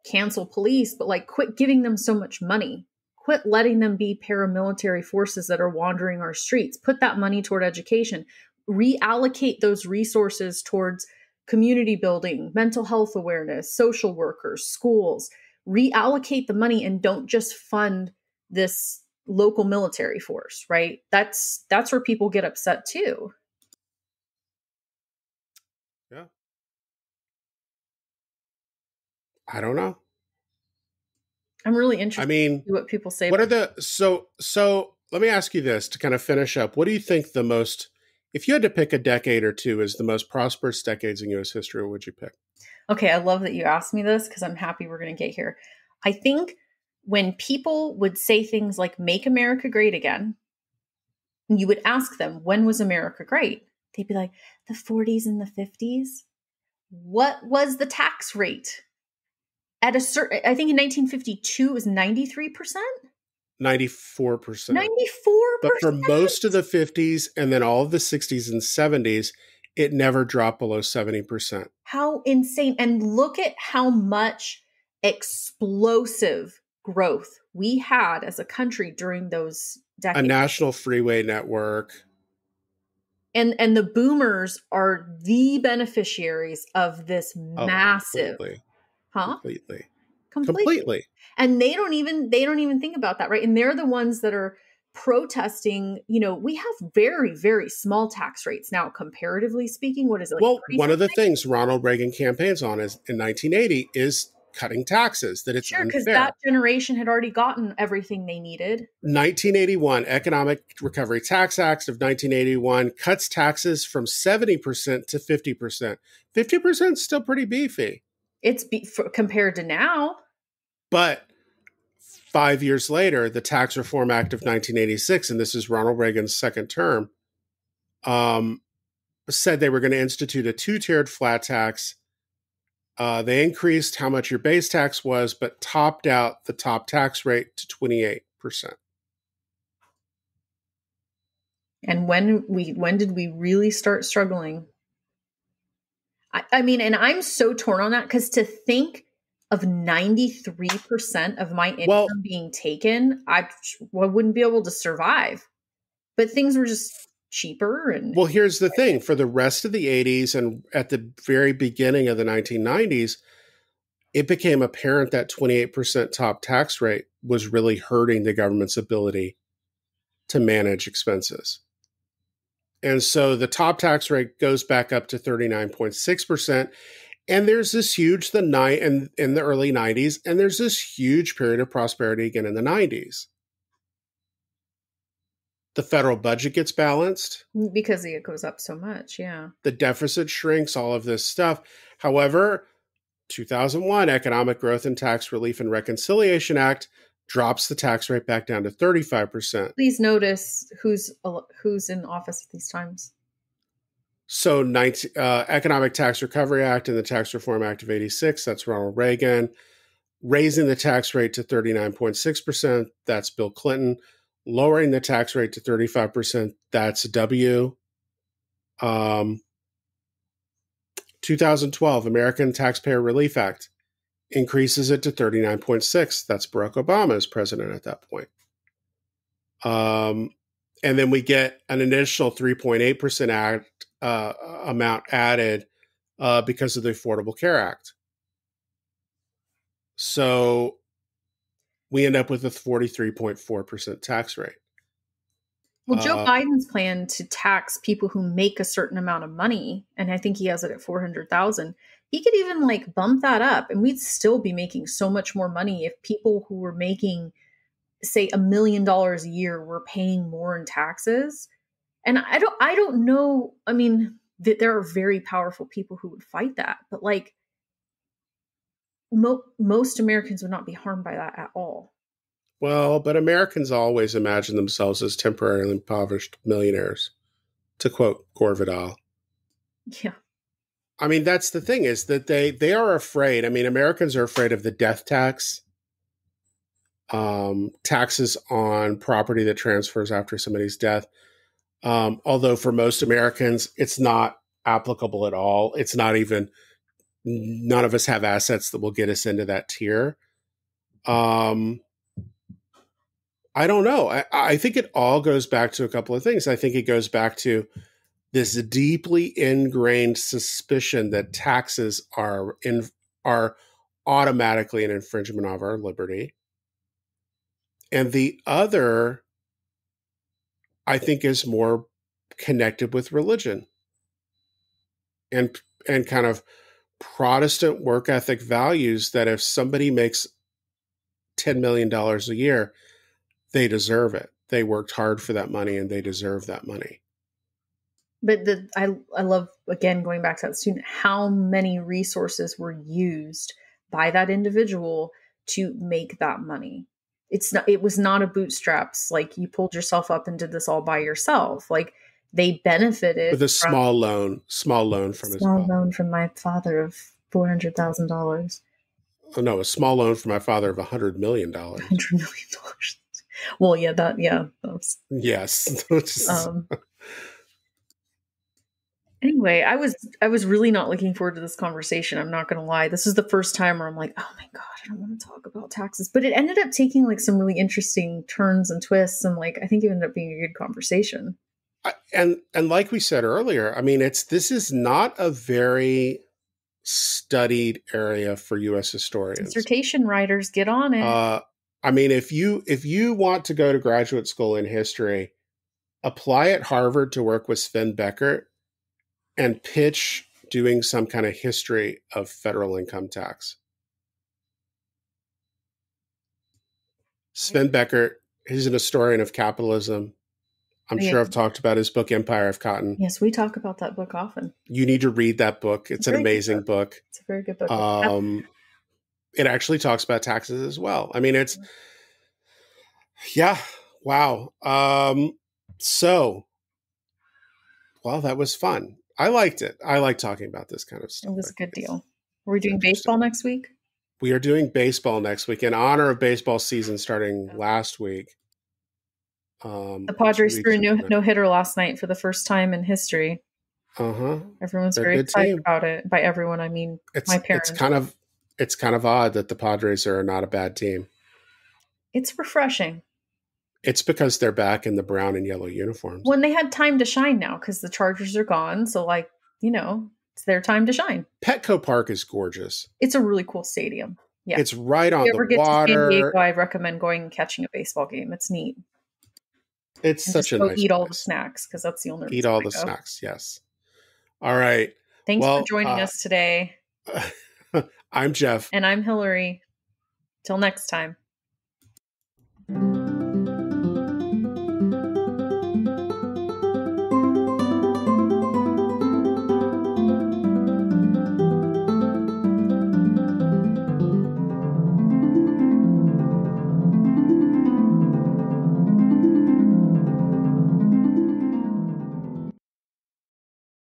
cancel police, but like, quit giving them so much money. Quit letting them be paramilitary forces that are wandering our streets. Put that money toward education. Reallocate those resources towards community building, mental health awareness, social workers, schools. Reallocate the money and don't just fund this local military force, right? That's where people get upset too.
Yeah. I don't know.
I'm really interested in what people say.
What are the so let me ask you this to kind of finish up. What do you think the most, if you had to pick a decade or two as the most prosperous decades in US history, what would you pick?
Okay, I love that you asked me this because I'm happy we're going to get here. I think when people would say things like "Make America Great Again," and you would ask them, when was America great? They'd be like, the 40s and the 50s. What was the tax rate? At a certain, I think in 1952 it was 93%.
94%.
94%.
But for most of the 50s and then all of the 60s and 70s, it never dropped below 70%.
How insane. And look at how much explosive growth we had as a country during those decades.
A national freeway network.
And the boomers are the beneficiaries of this massive.
Completely.
Huh?
Completely.
And they don't even think about that, right? And they're the ones that are protesting. You know, we have very, very small tax rates now, comparatively speaking. What is it? Like,
well, one of the things Ronald Reagan campaigns on is in 1980 is cutting taxes, that it's unfair.
Because that generation had already gotten everything they needed.
1981 Economic Recovery Tax Act of 1981 cuts taxes from 70% to 50%. 50% is still pretty beefy.
It's compared to now.
But 5 years later, the Tax Reform Act of 1986, and this is Ronald Reagan's second term, said they were going to institute a two-tiered flat tax. They increased how much your base tax was, but topped out the top tax rate to 28%.
And when did we really start struggling? I mean, and I'm so torn on that, because to think of 93% of my income being taken, I wouldn't be able to survive. But things were just cheaper. And
well, here's the thing. For the rest of the 80s and at the very beginning of the 1990s, it became apparent that 28% top tax rate was really hurting the government's ability to manage expenses. And so the top tax rate goes back up to 39.6%. And there's this huge, in the early 90s, and there's this huge period of prosperity again in the 90s. The federal budget gets balanced.
Because it goes up so much, yeah.
The deficit shrinks, all of this stuff. However, 2001 Economic Growth and Tax Relief and Reconciliation Act drops the tax rate back down to 35%.
Please notice who's in office at these times.
So Economic Tax Recovery Act and the Tax Reform Act of 86, that's Ronald Reagan. Raising the tax rate to 39.6%, that's Bill Clinton. Lowering the tax rate to 35%, that's W. 2012 American Taxpayer Relief Act increases it to 39.6%. That's Barack Obama as president at that point. And then we get an additional 3.8% amount added because of the Affordable Care Act. So we end up with a 43.4% tax rate.
Well, Joe Biden's plan to tax people who make a certain amount of money, and I think he has it at $400,000. He could even bump that up, and we'd still be making so much more money if people who were making, say, $1 million a year were paying more in taxes. And I don't know. I mean, there are very powerful people who would fight that, but most Americans would not be harmed by that at all.
Well, but Americans always imagine themselves as temporarily impoverished millionaires, to quote Gore Vidal.
Yeah.
I mean, that's the thing, is that they are afraid. I mean, Americans are afraid of the death tax, taxes on property that transfers after somebody's death. Although for most Americans, it's not applicable at all. It's not even, none of us have assets that will get us into that tier. I don't know. I think it all goes back to a couple of things. I think it goes back to this deeply ingrained suspicion that taxes are automatically an infringement of our liberty. And the other, I think, is more connected with religion and kind of Protestant work ethic values, that if somebody makes $10 million a year, they deserve it. They worked hard for that money and they deserve that money.
But I love, again, going back to that student, how many resources were used by that individual to make that money. It was not a bootstraps, you pulled yourself up and did this all by yourself. They benefited
with a small loan from
my father of $400,000.
Oh no, a small loan from my father of $100 million.
$100 million. Well, yeah, that was,
yes.
Anyway, I was really not looking forward to this conversation. I'm not going to lie. This is the first time where I'm like, oh my God, I don't want to talk about taxes. But it ended up taking some really interesting turns and twists. And I think it ended up being a good conversation.
And like we said earlier, I mean, this is not a very studied area for U.S. historians.
Dissertation writers, get on it.
I mean, if you want to go to graduate school in history, apply at Harvard to work with Sven Beckert and pitch doing some kind of history of federal income tax. Sven Beckert, he's an historian of capitalism. I'm sure I've talked about his book, Empire of Cotton.
Yes, we talk about that book often.
You need to read that book. It's an amazing book.
It's a very good book.
It actually talks about taxes as well. I mean, wow. So, well, that was fun. I liked it. I like talking about this kind of stuff.
It was a good deal. Are we doing baseball next week?
We are doing baseball next week in honor of baseball season starting last week.
The Padres threw a no-hitter last night for the first time in history.
Uh-huh.
Everyone's very excited about it. By everyone, I mean my parents.
It's kind of odd that the Padres are not a bad team.
It's refreshing.
It's because they're back in the brown and yellow uniforms.
When they had time to shine now, because the Chargers are gone. So, like, it's their time to shine.
Petco Park is gorgeous.
It's a really cool stadium. Yeah.
It's right on the water.
If you ever get to San Diego, I'd recommend going and catching a baseball game. It's neat.
It's
and
such a nice
eat
place.
all the snacks, because that's the only reason
Eat all the snacks, yes. All right.
Thanks for joining us today.
I'm Jeff.
And I'm Hillary. Till next time.